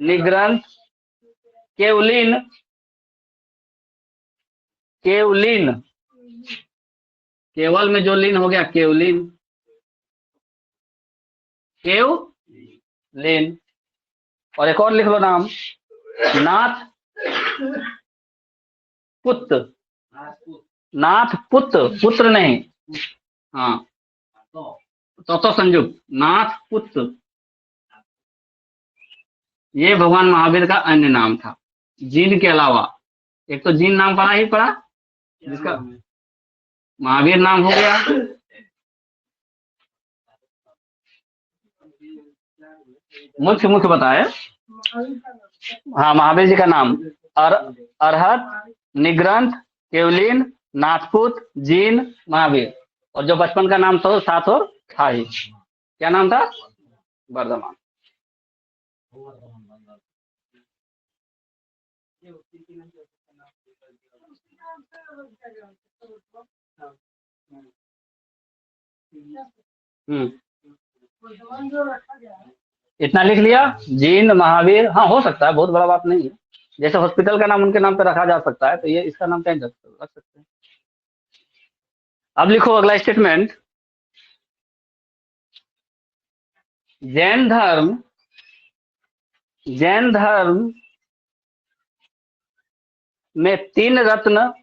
निग्रंथ केवलिन केवलिन, केवल में जो लीन हो गया केवलिन केवलिन। और एक और लिख लो नाम, नाथ पुत्र, नाथ पुत्र, पुत्र नहीं, हाँ तो संयुक्त नाथ पुत्र, ये भगवान महावीर का अन्य नाम था जीन के अलावा। एक तो जीन नाम पढ़ा ही पड़ा, जिसका महावीर नाम हो गया, मुख्य मुख्य बताए। हाँ, महावीर जी का नाम अरहत निग्रंथ केवलिन नाथपुत जीन महावीर, और जो बचपन का नाम था साथ और था ही, क्या नाम था? वर्धमान। इतना लिख लिया, जीन महावीर, हाँ हो सकता है, बहुत बड़ा बात नहीं है। जैसे हॉस्पिटल का नाम उनके नाम पे रखा जा सकता है, तो ये इसका नाम कहीं रख सकते हैं। अब लिखो अगला स्टेटमेंट, जैन धर्म में तीन रत्न,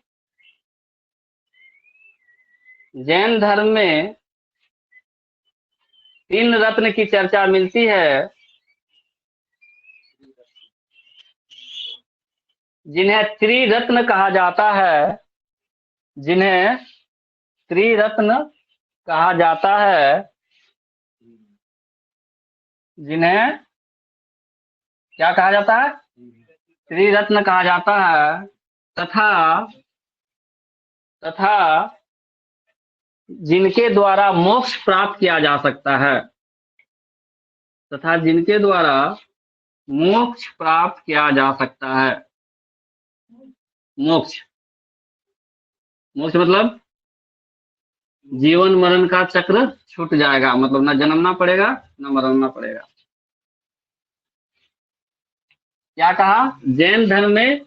जैन धर्म में तीन रत्न की चर्चा मिलती है, जिन्हें त्रिरत्न कहा जाता है, जिन्हें त्रिरत्न कहा जाता है, जिन्हें क्या कहा जाता है? त्रिरत्न कहा जाता है, तथा जिनके द्वारा मोक्ष प्राप्त किया जा सकता है, तथा जिनके द्वारा मोक्ष प्राप्त किया जा सकता है। मोक्ष, मोक्ष मतलब जीवन मरण का चक्र छूट जाएगा, मतलब ना जन्मना पड़ेगा ना मरना पड़ेगा। क्या कहा? जैन धर्म में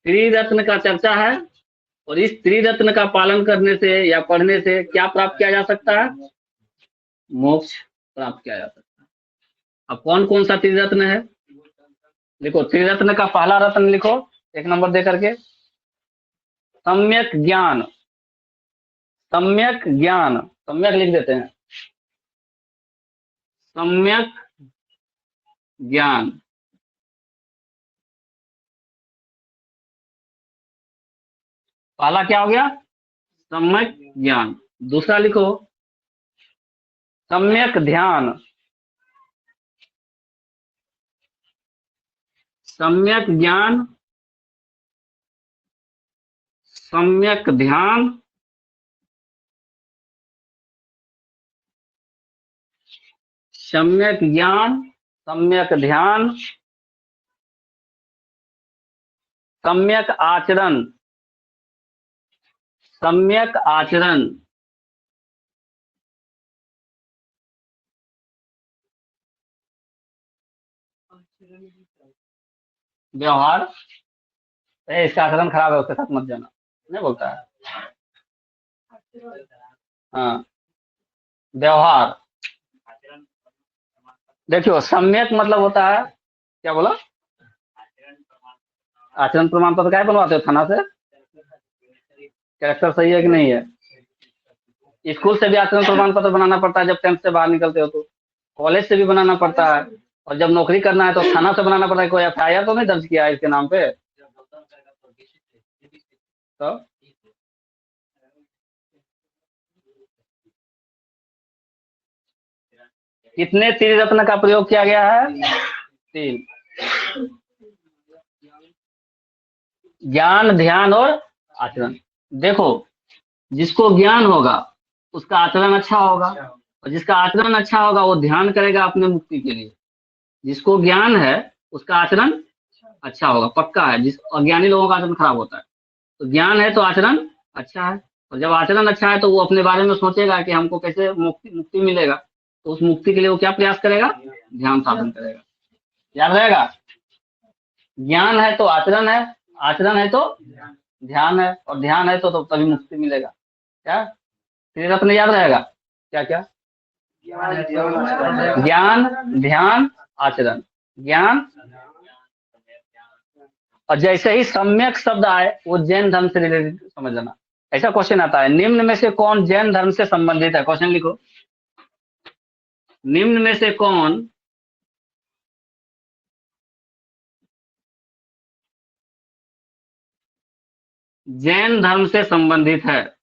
त्रिरत्न का चर्चा है, और इस त्रिरत्न का पालन करने से या पढ़ने से क्या प्राप्त किया जा सकता है? मोक्ष प्राप्त किया जा सकता है। अब कौन कौन सा त्रिरत्न है? लिखो, त्रिरत्न का पहला रत्न लिखो, एक नंबर दे करके, सम्यक ज्ञान। सम्यक ज्ञान, सम्यक लिख देते हैं, सम्यक ज्ञान। पहला क्या हो गया? सम्यक ज्ञान। दूसरा लिखो, सम्यक ध्यान। सम्यक ज्ञान, सम्यक ध्यान, सम्यक ज्ञान, सम्यक ध्यान, सम्यक आचरण, सम्यक आचरण, व्यवहार। इसका आचरण खराब है, उसके साथ मत जाना, नहीं बोलता है। हाँ, व्यवहार। देखियो, सम्यक मतलब होता है, क्या बोला? आचरण प्रमाण पत्र क्या बनवाते हो थाना से? कैरेक्टर सही है कि नहीं है? स्कूल से भी आचरण प्रमाण पत्र बनाना पड़ता है, जब 10th से बाहर निकलते हो तो। कॉलेज से भी बनाना पड़ता है, और जब नौकरी करना है तो थाना से बनाना पड़ता है, कोई एफआईआर तो नहीं दर्ज किया है इसके नाम पे। तो कितने त्रिरत्न का प्रयोग किया गया है? 3। ज्ञान, ध्यान और आचरण। देखो, जिसको ज्ञान होगा उसका आचरण अच्छा होगा, और जिसका आचरण अच्छा होगा वो ध्यान करेगा अपने मुक्ति के लिए। जिसको ज्ञान है उसका आचरण अच्छा होगा, पक्का है। जिस अज्ञानी लोगों का आचरण खराब होता है। तो ज्ञान है तो आचरण अच्छा है, और जब आचरण अच्छा है तो वो अपने बारे में सोचेगा कि हमको कैसे मुक्ति मुक्ति मिलेगा। तो उस मुक्ति के लिए वो क्या प्रयास करेगा? ध्यान साधन करेगा। याद रहेगा, ज्ञान है तो आचरण है, आचरण है तो ध्यान है, और ध्यान है तो तभी मुक्ति मिलेगा। क्या त्रिरत्न याद रहेगा? क्या क्या? ज्ञान, ध्यान, आचरण। ज्ञान, और जैसे ही सम्यक शब्द आए वो जैन धर्म से रिलेटेड समझ लेना। ऐसा क्वेश्चन आता है, निम्न में से कौन जैन धर्म से संबंधित है? क्वेश्चन लिखो, निम्न में से कौन जैन धर्म से संबंधित है?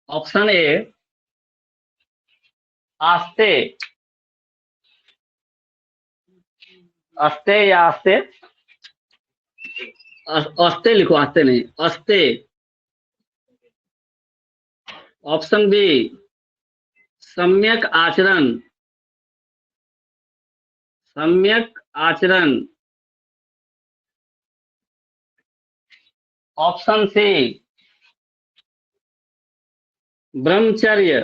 ऑप्शन ए आस्ते, अस्ते या आस्ते, अस्ते लिखो, आस्ते नहीं, अस्ते। ऑप्शन बी सम्यक आचरण, सम्यक आचरण। ऑप्शन सी ब्रह्मचर्य,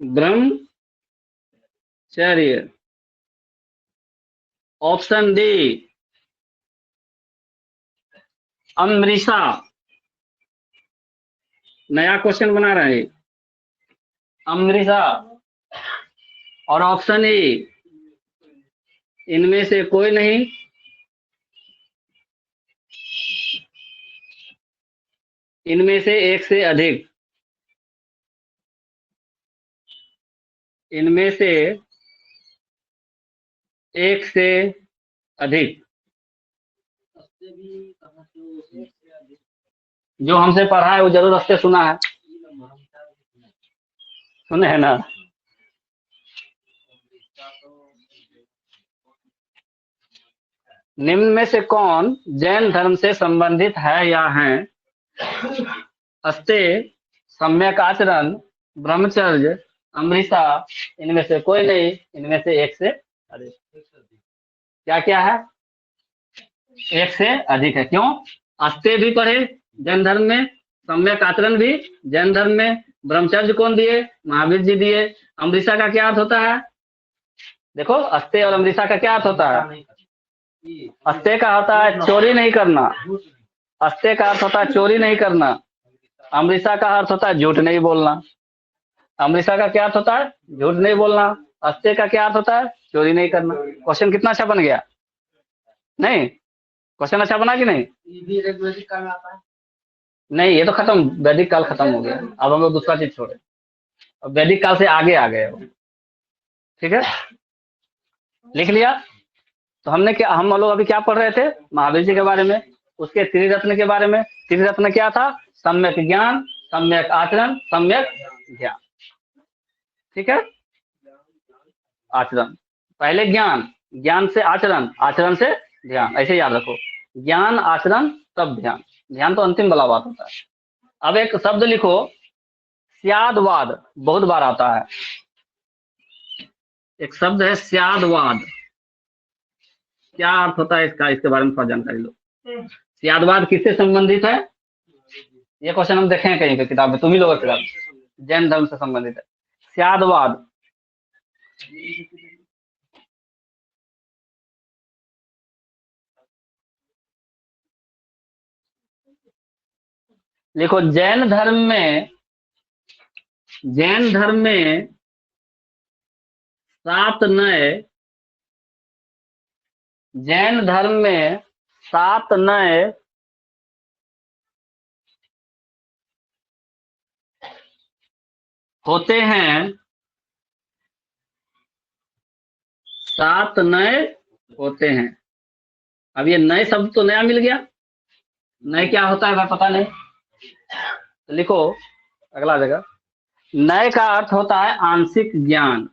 ब्रह्मचर्य। ऑप्शन डी अमृषा। नया क्वेश्चन बना रहे हैं, अमृषा। और ऑप्शन ई इनमें से कोई नहीं, इनमें से एक से अधिक, इनमें से एक से अधिक। जो हमसे पढ़ा है वो जरूर अस्ते सुना है, सुने है ना? निम्न में से कौन जैन धर्म से संबंधित है या हैं? अस्ते, सम्यक आचरण, ब्रह्मचर्य, अमृता। इनमें से कोई नहीं, इनमें से एक से अधिक। क्या क्या है? एक से अधिक है। क्यों? अस्ते भी पढ़े जैन धर्म में, सम्यक आचरण भी जैन धर्म में, ब्रह्मचर्य कौन दिए? महावीर जी दिए। अमृता का क्या अर्थ होता है? देखो, अस्ते और अमृता का क्या अर्थ होता है? अस्ते का होता है चोरी नहीं करना, अस्ते का अर्थ होता है चोरी नहीं करना। अमृता का अर्थ होता है झूठ नहीं बोलना। अमृता का क्या अर्थ होता है? झूठ नहीं बोलना। अस्ते का क्या अर्थ होता है? चोरी नहीं करना। क्वेश्चन कितना अच्छा बन गया? नहीं, क्वेश्चन अच्छा बना कि नहीं? नहीं, ये तो खत्म, वैदिक काल खत्म हो गया। अब हम लोग दूसरा चीज छोड़े, अब वैदिक काल से आगे आ गए। ठीक है, लिख लिया। तो हमने क्या, हम लोग अभी क्या पढ़ रहे थे? महावीर जी के बारे में, उसके त्रिरत्न के बारे में। त्रिरत्न क्या था? सम्यक ज्ञान, सम्यक आचरण, सम्यक ध्यान। ठीक है, आचरण पहले, ज्ञान, ज्ञान से आचरण, आचरण से ध्यान, ऐसे याद रखो। ज्ञान, आचरण, तब ध्यान। ध्यान तो अंतिम वाला बात होता है। अब एक शब्द लिखो, स्यादवाद, बहुत बार आता है। एक शब्द है स्यादवाद, क्या अर्थ होता है इसका? इसके बारे में थोड़ा जानकारी लो। स्यादवाद किससे संबंधित है? ये क्वेश्चन हम देखें कहीं पे किताब में, तुम ही लोगों की किताब, जैन धर्म से संबंधित है स्यादवाद। देखो, जैन धर्म में, जैन धर्म में 7 नए, जैन धर्म में 7 नय होते हैं, 7 नए होते हैं। अब ये नए शब्द तो नया मिल गया, नए क्या होता है भाई पता नहीं, तो लिखो अगला जगह। नए का अर्थ होता है आंशिक ज्ञान,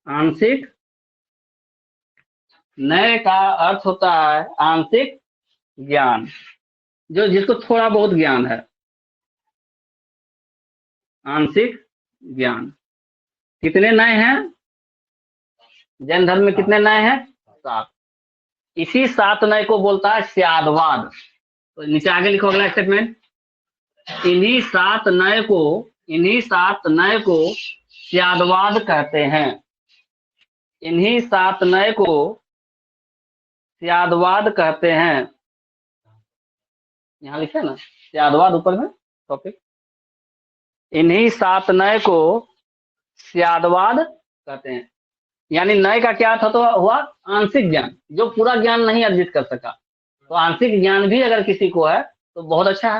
आंशिक, नए का अर्थ होता है आंशिक ज्ञान, जो जिसको थोड़ा बहुत ज्ञान है, आंशिक ज्ञान। कितने नए हैं जैन धर्म में, कितने नए हैं? 7। इसी 7 नए को बोलता है स्यादवाद। तो नीचे आगे लिखो अगला स्टेटमेंट, इन्हीं 7 नए को, इन्हीं 7 नए को स्यादवाद कहते हैं, इन्हीं 7 नए को स्यादवाद कहते हैं। यहाँ लिखे ना स्यादवाद ऊपर में टॉपिक, इन्हीं 7 नए को स्यादवाद कहते हैं। यानी नए का क्या अर्थ हुआ? आंशिक ज्ञान, जो पूरा ज्ञान नहीं अर्जित कर सका। तो आंशिक ज्ञान भी अगर किसी को है तो बहुत अच्छा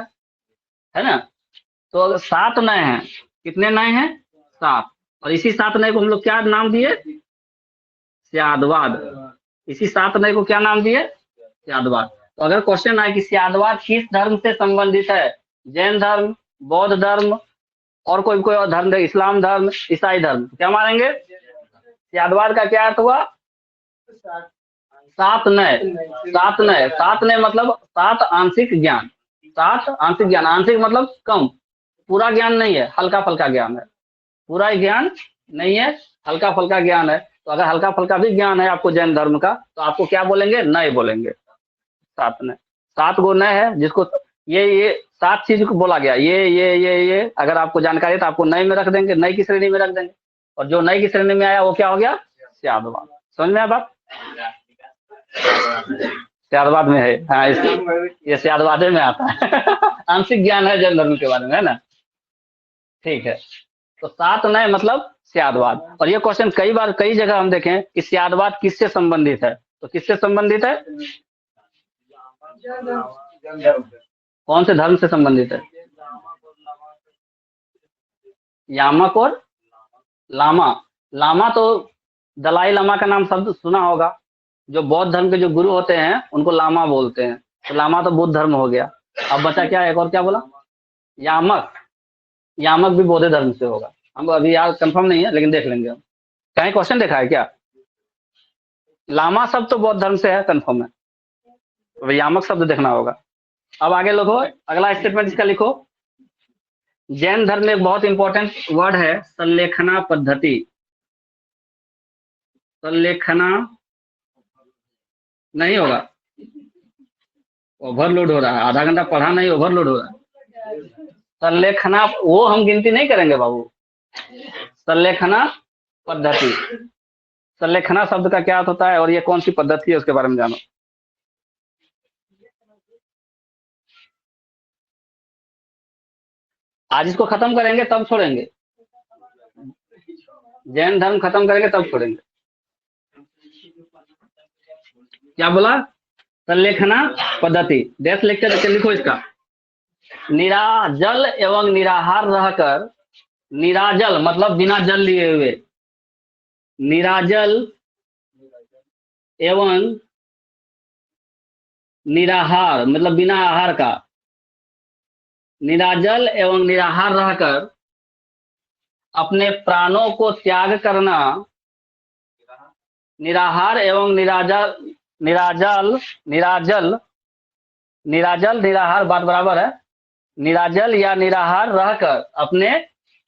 है ना। तो 7 नए हैं, कितने नए हैं? 7। और इसी 7 नए को हम लोग क्या नाम दिए? स्यादवाद। इसी 7 नए को क्या नाम दिए? स्यादवाद। तो अगर क्वेश्चन आए कि स्यादवाद किस धर्म से संबंधित है, जैन धर्म, बौद्ध धर्म, और कोई कोई और धर्म, इस्लाम धर्म, ईसाई धर्म, क्या मानेंगे? स्यादवाद का क्या अर्थ हुआ? 7 नए, 7 नए, 7 नए मतलब 7 आंशिक ज्ञान, 7 आंशिक ज्ञान, आंशिक मतलब कम, पूरा ज्ञान नहीं है, हल्का फल्का ज्ञान है, पूरा ज्ञान नहीं है, हल्का फल्का ज्ञान है। तो अगर हल्का फल्का भी ज्ञान है आपको जैन धर्म का, तो आपको क्या बोलेंगे? नए बोलेंगे। 7 नए, 7 गो नए है, जिसको ये 7 चीज को बोला गया, ये अगर आपको जानकारी है तो आपको नए में रख देंगे, नए की श्रेणी में रख देंगे। और जो नए की श्रेणी में आया वो क्या हो गया? स्यादवाद। समझ में आया बात? स्यादवाद में है, हाँ ये स्यादवादे में आता है आंशिक ज्ञान है जैन धर्म के बारे में, है ना। ठीक है, तो 7 नए मतलब स्यादवाद। और ये क्वेश्चन कई बार कई जगह हम देखें कि स्यादवाद किससे संबंधित है, तो किससे संबंधित है? कौन से धर्म से संबंधित है? यामक और लामा। लामा तो दलाई लामा का नाम शब्द सुना होगा, जो बौद्ध धर्म के जो गुरु होते हैं उनको लामा बोलते हैं। तो लामा तो बुद्ध धर्म हो गया। अब बचा क्या, एक और क्या बोला? यामक। यामक भी बौद्ध धर्म से होगा, हम अभी याद कंफर्म नहीं है लेकिन देख लेंगे हम। कहीं क्वेश्चन देखा है क्या? लामा शब्द तो बौद्ध धर्म से है, कंफर्म है, तो यामक शब्द देखना होगा। अब आगे लिखो अगला स्टेटमेंट इसका लिखो। जैन धर्म में एक बहुत इंपॉर्टेंट वर्ड है संलेखना पद्धति। संलेखना नहीं होगा, ओवरलोड हो रहा है, आधा घंटा पढ़ा नहीं, ओवरलोड हो रहा है। संलेखना वो हम गिनती नहीं करेंगे बाबू। संलेखना पद्धति, संलेखना शब्द का क्या अर्थ होता है और ये कौन सी पद्धति है उसके बारे में जानो। आज इसको खत्म करेंगे तब छोड़ेंगे, जैन धर्म खत्म करेंगे तब छोड़ेंगे। क्या बोला? संलेखना पद्धति। देश लिख के लिखो इसका। निराजल एवं निराहार रहकर, निराजल मतलब बिना जल लिए हुए, निराजल एवं निराहार मतलब बिना आहार का, निराजल एवं निराहार रहकर अपने प्राणों को त्याग करना, निराहार एवं निराजल, निराजल निराजल निराजल निराहार बात बराबर है। निराजल या निराहार रहकर अपने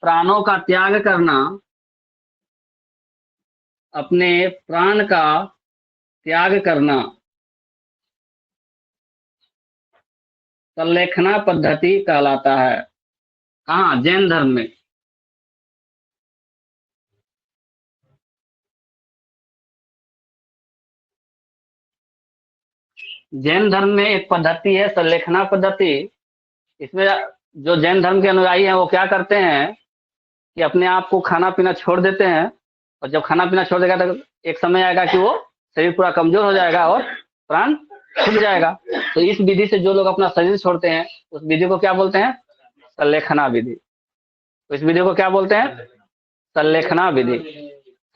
प्राणों का त्याग करना, अपने प्राण का त्याग करना संलेखना पद्धति कहलाता है। कहाँ? जैन धर्म में। जैन धर्म में एक पद्धति है संलेखना पद्धति। इसमें जो जैन धर्म के अनुयायी हैं वो क्या करते हैं कि अपने आप को खाना पीना छोड़ देते हैं, और जब खाना पीना छोड़ देगा तो एक समय आएगा कि वो शरीर पूरा कमजोर हो जाएगा और प्राण छूट जाएगा। तो इस विधि से जो लोग अपना शरीर छोड़ते हैं उस विधि को क्या बोलते हैं? संलेखना विधि। तो इस विधि को क्या बोलते हैं? संलेखना विधि,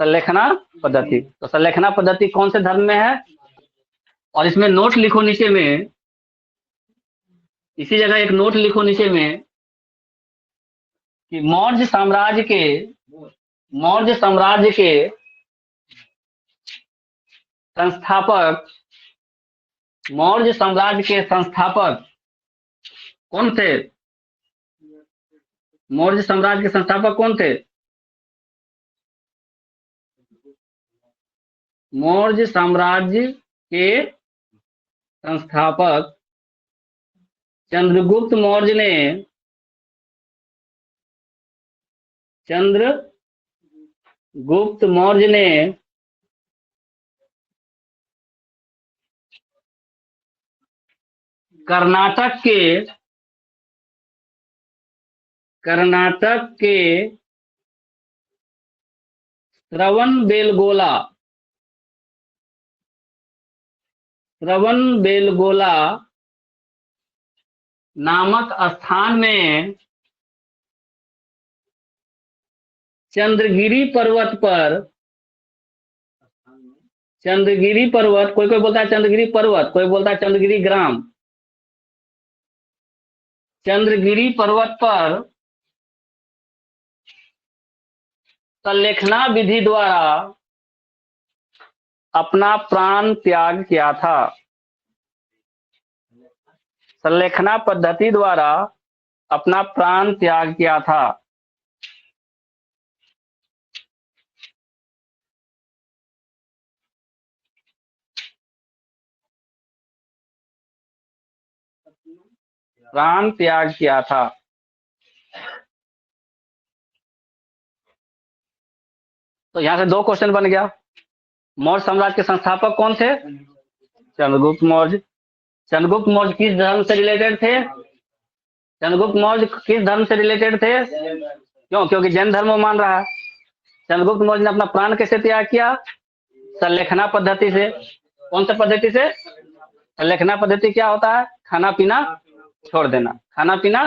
संलेखना पद्धति। तो संलेखना पद्धति कौन से धर्म में है? और इसमें नोट लिखो नीचे में, इसी जगह एक नोट लिखो नीचे में कि मौर्य साम्राज्य के संस्थापक, मौर्य साम्राज्य के संस्थापक कौन थे? मौर्य साम्राज्य के संस्थापक कौन थे? मौर्य साम्राज्य के संस्थापक चंद्रगुप्त मौर्य ने, चंद्रगुप्त मौर्य ने कर्नाटक के श्रवणबेलगोला नामक स्थान में चंद्रगिरी पर्वत, कोई कोई बोलता है चंद्रगिरी पर्वत, कोई बोलता है चंद्रगिरी ग्राम, चंद्रगिरी पर्वत पर संलेखना विधि द्वारा अपना प्राण त्याग किया था। संलेखना पद्धति द्वारा अपना प्राण त्याग किया था। प्राण त्याग किया था। तो यहां से दो क्वेश्चन बन गया। मौर्य साम्राज्य के संस्थापक कौन थे? चंद्रगुप्त मौर्य। चंद्रगुप्त मौर्य किस धर्म से रिलेटेड थे? चंद्रगुप्त मौर्य किस धर्म से रिलेटेड थे? क्यों? क्योंकि जैन धर्म वो मान रहा है। चंद्रगुप्त मौर्य ने अपना प्राण कैसे त्याग किया? संलेखना पद्धति से। कौन सा पद्धति से? संलेखना पद्धति क्या होता है? खाना पीना छोड़ देना, खाना पीना,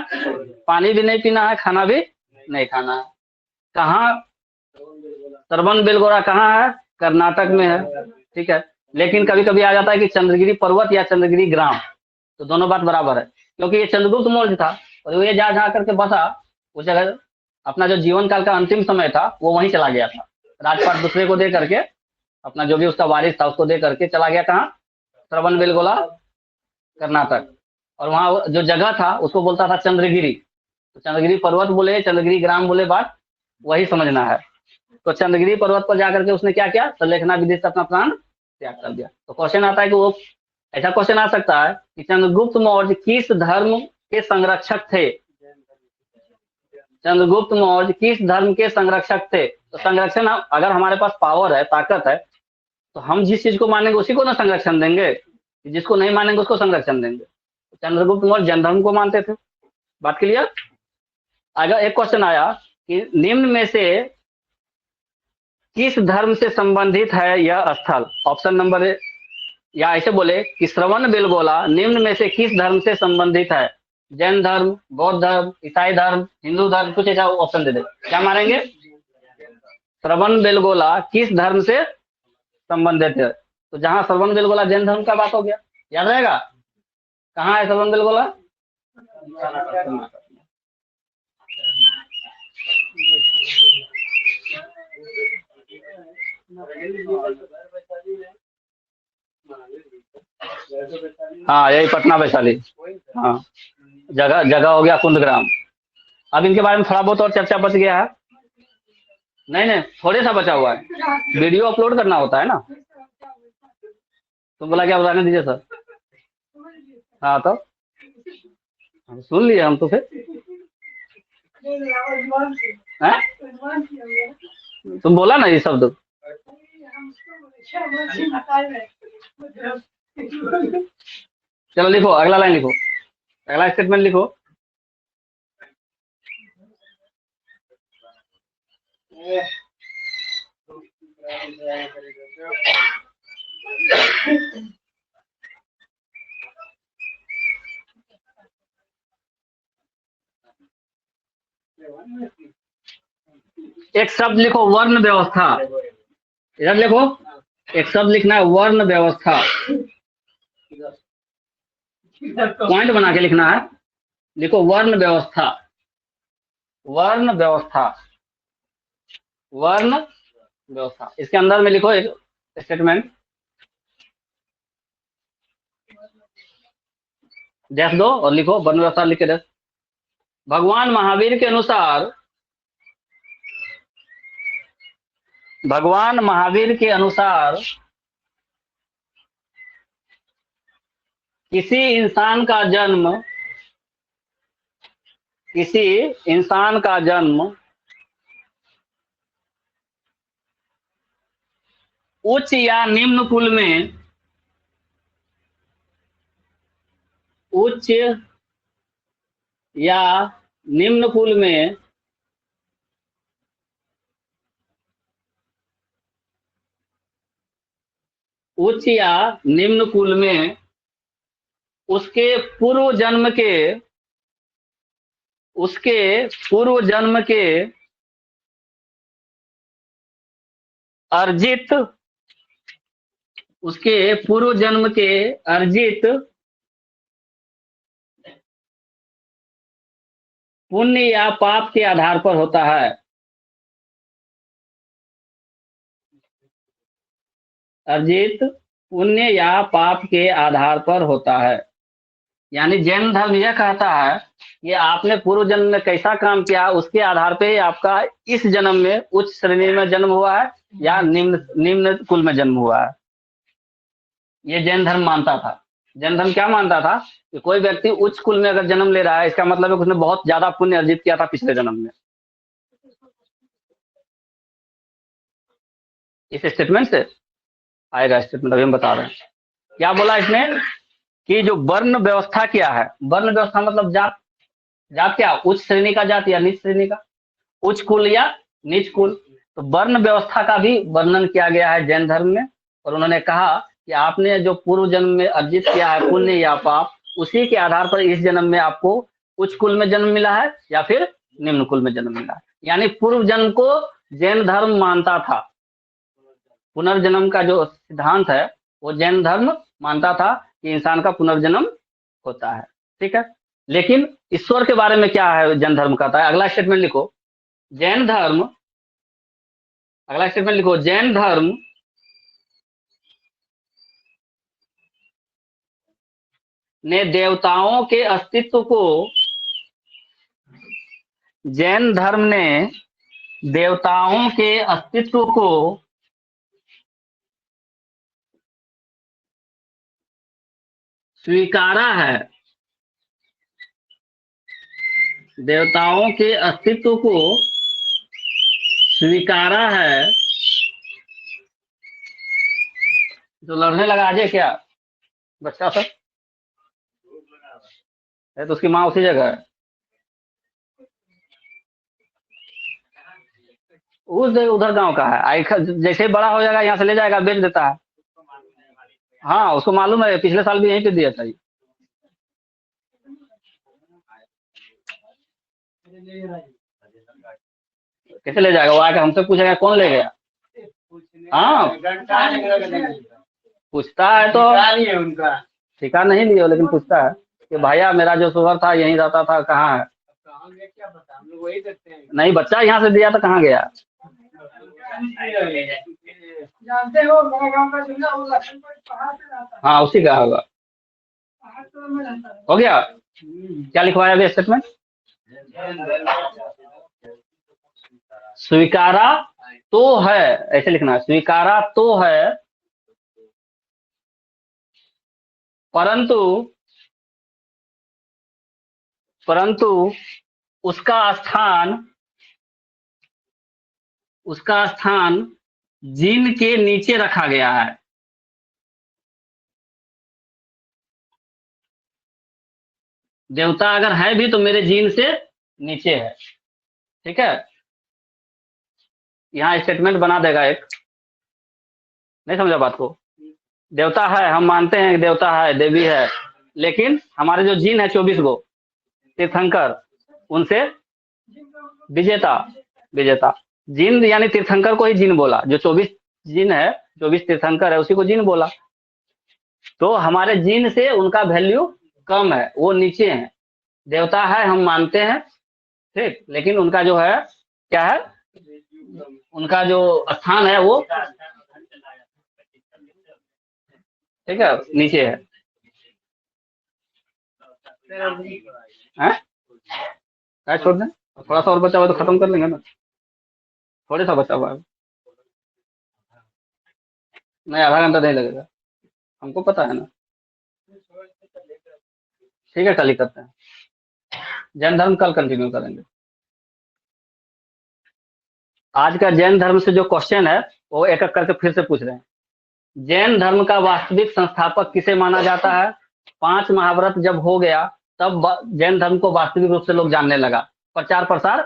पानी भी नहीं पीना है, खाना भी नहीं खाना है। कहाँ? श्रवणबेलगोला कहाँ है? कर्नाटक में है, ठीक है। लेकिन कभी कभी आ जाता है कि चंद्रगिरी पर्वत या चंद्रगिरी ग्राम, तो दोनों बात बराबर है, क्योंकि ये चंद्रगुप्त मौर्य था और ये जा करके बसा उस जगह। अपना जो जीवन काल का अंतिम समय था वो वहीं चला गया था, राजपाट दूसरे को दे करके, अपना जो भी उसका वारिस था उसको दे करके चला गया। कहाँ? श्रवणबेलगोला, कर्नाटक। और वहाँ जो जगह था उसको बोलता था चंद्रगिरी। तो चंद्रगिरी पर्वत बोले, चंद्रगिरी ग्राम बोले, बात वही समझना है। तो चंद्रगिरी पर्वत पर जाकर के उसने क्या किया? संलेखना विधि से अपना प्राण त्याग कर दिया। तो क्वेश्चन आता है कि वो, ऐसा क्वेश्चन आ सकता है कि चंद्रगुप्त मौर्य किस धर्म के संरक्षक थे? चंद्रगुप्त मौर्य किस धर्म के संरक्षक थे? तो संरक्षण, अगर हमारे पास पावर है, ताकत है, तो हम जिस चीज को मानेंगे उसी को ना संरक्षण देंगे, जिसको नहीं मानेंगे उसको संरक्षण देंगे। चंद्रगुप्त मौर्य जैन धर्म को मानते थे। बात क्लियर? अगर एक क्वेश्चन आया कि निम्न में से किस धर्म से संबंधित है यह स्थल? ऑप्शन नंबर, या ऐसे बोले कि श्रवणबेलगोला निम्न में से किस धर्म से संबंधित है? जैन धर्म, बौद्ध धर्म, ईसाई धर्म, हिंदू धर्म, कुछ ऐसा ऑप्शन दे दे, क्या मारेंगे? श्रवणबेलगोला किस धर्म से संबंधित है? तो जहां श्रवणबेलगोला जैन धर्म का बात हो गया, याद रहेगा। कहाँ है श्रवणबेलगोला? हाँ, यही पटना वैशाली। हाँ, जगह जगह हो गया कुंदग्राम। अब इनके बारे में थोड़ा बहुत और चर्चा बच गया है। नहीं नहीं, थोड़े सा बचा हुआ है, वीडियो अपलोड करना होता है ना। तो बोला क्या, बताने दीजिए सर। हाँ, तो हम सुन लिए, हम तो फिर हैं? तुम बोला ना ये शब्द। चलो लिखो, अगला लाइन लिखो, अगला स्टेटमेंट लिखो। एक शब्द लिखो, वर्ण व्यवस्था। इधर लिखो, एक शब्द लिखना है, वर्ण व्यवस्था। पॉइंट बना के लिखना है। लिखो वर्ण व्यवस्था, वर्ण व्यवस्था, वर्ण व्यवस्था। इसके अंदर में लिखो एक स्टेटमेंट, डैश दो और लिखो वर्ण व्यवस्था लिख के डैश। भगवान महावीर के अनुसार, भगवान महावीर के अनुसार किसी इंसान का जन्म, किसी इंसान का जन्म उच्च या निम्न कुल में, उच्च या निम्न कुल में उच्च या निम्न कुल में उसके पूर्व जन्म के, उसके पूर्व जन्म के अर्जित, उसके पूर्व जन्म के अर्जित पुण्य या पाप के आधार पर होता है। अर्जित पुण्य या पाप के आधार पर होता है। यानी जैन धर्म यह कहता है कि आपने पूर्व जन्म में कैसा काम किया, उसके आधार पे आपका इस जन्म में उच्च श्रेणी में जन्म हुआ है या निम्न निम्न कुल में जन्म हुआ है। ये जैन धर्म मानता था। जैन धर्म क्या मानता था कि कोई व्यक्ति उच्च कुल में अगर जन्म ले रहा है, इसका मतलब है कि उसने बहुत ज्यादा पुण्य अर्जित किया था पिछले जन्म में। इस स्टेटमेंट से आएगा स्टेटमेंट, अभी हम बता रहे हैं। क्या बोला इसने कि जो वर्ण व्यवस्था क्या है, वर्ण व्यवस्था मतलब जात। जात क्या, उच्च श्रेणी का जात या नीच श्रेणी का, उच्च कुल या नीच कुल। तो वर्ण व्यवस्था का भी वर्णन किया गया है जैन धर्म में। और उन्होंने कहा कि आपने जो पूर्व जन्म में अर्जित किया है पुण्य या पाप, उसी के आधार पर इस जन्म में आपको उच्च कुल में जन्म मिला है या फिर निम्न कुल में जन्म मिला है। यानी पूर्व जन्म को जैन धर्म मानता था। पुनर्जन्म का जो सिद्धांत है वो जैन धर्म मानता था कि इंसान का पुनर्जन्म होता है। ठीक है, लेकिन ईश्वर के बारे में क्या है जैन धर्म कहता है। अगला स्टेटमेंट लिखो, जैन धर्म, अगला स्टेटमेंट लिखो, जैन धर्म ने देवताओं के अस्तित्व को, जैन धर्म ने देवताओं के अस्तित्व को स्वीकारा है। देवताओं के अस्तित्व को स्वीकारा है। जो लड़ने लगा आज है क्या बच्चा सब है, तो उसकी माँ उसी जगह है। उस उधर गांव का है। जैसे बड़ा हो जाएगा यहाँ से ले जाएगा, बेच देता है। हाँ उसको मालूम है, पिछले साल भी यहीं पे दिया था। कैसे ले जाएगा, वो आके हमसे पूछेगा कौन ले गया। हाँ पूछता है तो उनका ठिकाना नहीं लिया, लेकिन पूछता है कि भैया मेरा जो सुअर था यहीं रहता था, कहाँ है। नहीं बच्चा यहाँ से दिया था, कहाँ गया। जानते हो मेरा गांव का जो है वो लखनपुर पहाड़ पे रहता है। हाँ उसी का होगा। हो गया, क्या लिखवाया अभी स्टेटमेंट। स्वीकारा तो है, ऐसे लिखना है, स्वीकारा तो है परंतु, परंतु उसका स्थान, उसका स्थान जीन के नीचे रखा गया है। देवता अगर है भी तो मेरे जीन से नीचे है। ठीक है, यहाँ स्टेटमेंट बना देगा एक, नहीं समझा बात को। देवता है, हम मानते हैं कि देवता है, देवी है, लेकिन हमारे जो जिन है 24 गो तीर्थंकर, उनसे विजेता, विजेता जिन, यानी तीर्थंकर को ही जिन बोला, जो 24 जिन है, 24 तीर्थंकर है, उसी को जिन बोला। तो हमारे जिन से उनका वैल्यू कम है, वो नीचे है। देवता है हम मानते हैं, ठीक, लेकिन उनका जो है क्या है, उनका जो स्थान है वो, ठीक है, नीचे है। क्या छोड़ दें, थोड़ा सा और बचा हुआ तो खत्म कर लेंगे ना, थोड़े सा बचा हुआ है। नहीं, आधा घंटा नहीं लगेगा, हमको पता है ना। ठीक है, कल ही करते हैं। जैन धर्म कल कंटिन्यू करेंगे। आज का जैन धर्म से जो क्वेश्चन है वो एक एक करके फिर से पूछ रहे हैं। जैन धर्म का वास्तविक संस्थापक किसे माना जाता है? 5 महाव्रत जब हो गया तब जैन धर्म को वास्तविक रूप से लोग जानने लगा, प्रचार प्रसार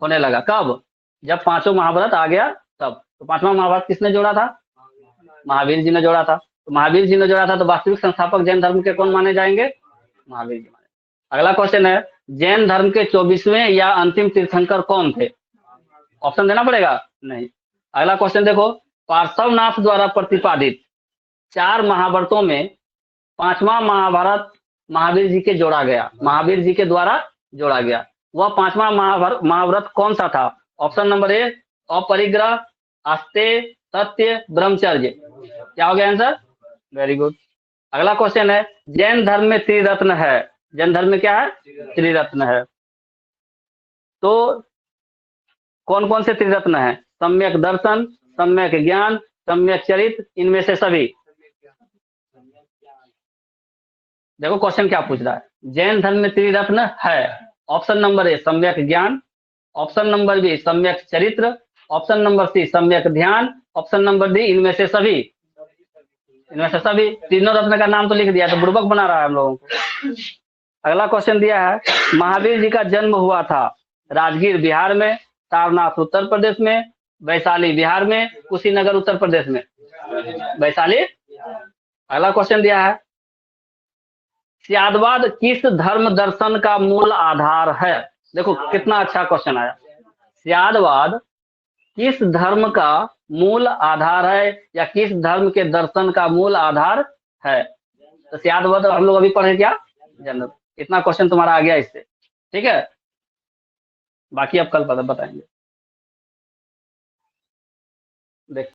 होने लगा। कब? जब 5 महाव्रत आ गया तब। तो 5वां महाव्रत किसने जोड़ा था? महावीर जी ने जोड़ा था। तो महावीर जी ने जोड़ा था, तो वास्तविक संस्थापक जैन धर्म के कौन माने जाएंगे? महावीर जी माने। अगला क्वेश्चन है, जैन धर्म के 24वें या अंतिम तीर्थंकर कौन थे? ऑप्शन देना पड़ेगा? नहीं। अगला क्वेश्चन देखो, पार्श्वनाथ द्वारा प्रतिपादित 4 महाव्रतों में 5वां महाभारत महावीर जी के जोड़ा गया, महावीर जी के द्वारा जोड़ा गया। वह 5वां महाव्रत कौन सा था? ऑप्शन नंबर ए अपरिग्रह, आस्ते, सत्य, ब्रह्मचर्य। क्या हो गया आंसर? Very good. अगला क्वेश्चन है, जैन धर्म में त्रिरत्न है, जैन धर्म में क्या है? त्रिरत्न है। तो कौन कौन से त्रिरत्न है? सम्यक दर्शन, सम्यक ज्ञान, सम्यक चरित्र, इनमें से सभी। देखो क्वेश्चन क्या पूछ रहा है, जैन धर्म में त्रिरत्न है। ऑप्शन नंबर ए सम्यक ज्ञान, ऑप्शन नंबर बी सम्यक चरित्र, ऑप्शन नंबर सी सम्यक ध्यान, ऑप्शन नंबर डी इनमें से सभी। इनमें से सभी, तीनों रत्न का नाम तो लिख दिया, तो बुड़बक बना रहा है हम लोगों को। अगला क्वेश्चन दिया है, महावीर जी का जन्म हुआ था राजगीर बिहार में, सारनाथ उत्तर प्रदेश में, वैशाली बिहार में, कुशीनगर उत्तर प्रदेश में। वैशाली। अगला क्वेश्चन दिया है, स्यादवाद किस धर्म दर्शन का मूल आधार है? देखो कितना अच्छा क्वेश्चन आया। स्यादवाद किस धर्म का मूल आधार है, या किस धर्म के दर्शन का मूल आधार है? तो स्यादवाद हम लोग अभी पढ़े क्या? जनरल। इतना क्वेश्चन तुम्हारा आ गया इससे, ठीक है। बाकी अब कल बताएंगे। देख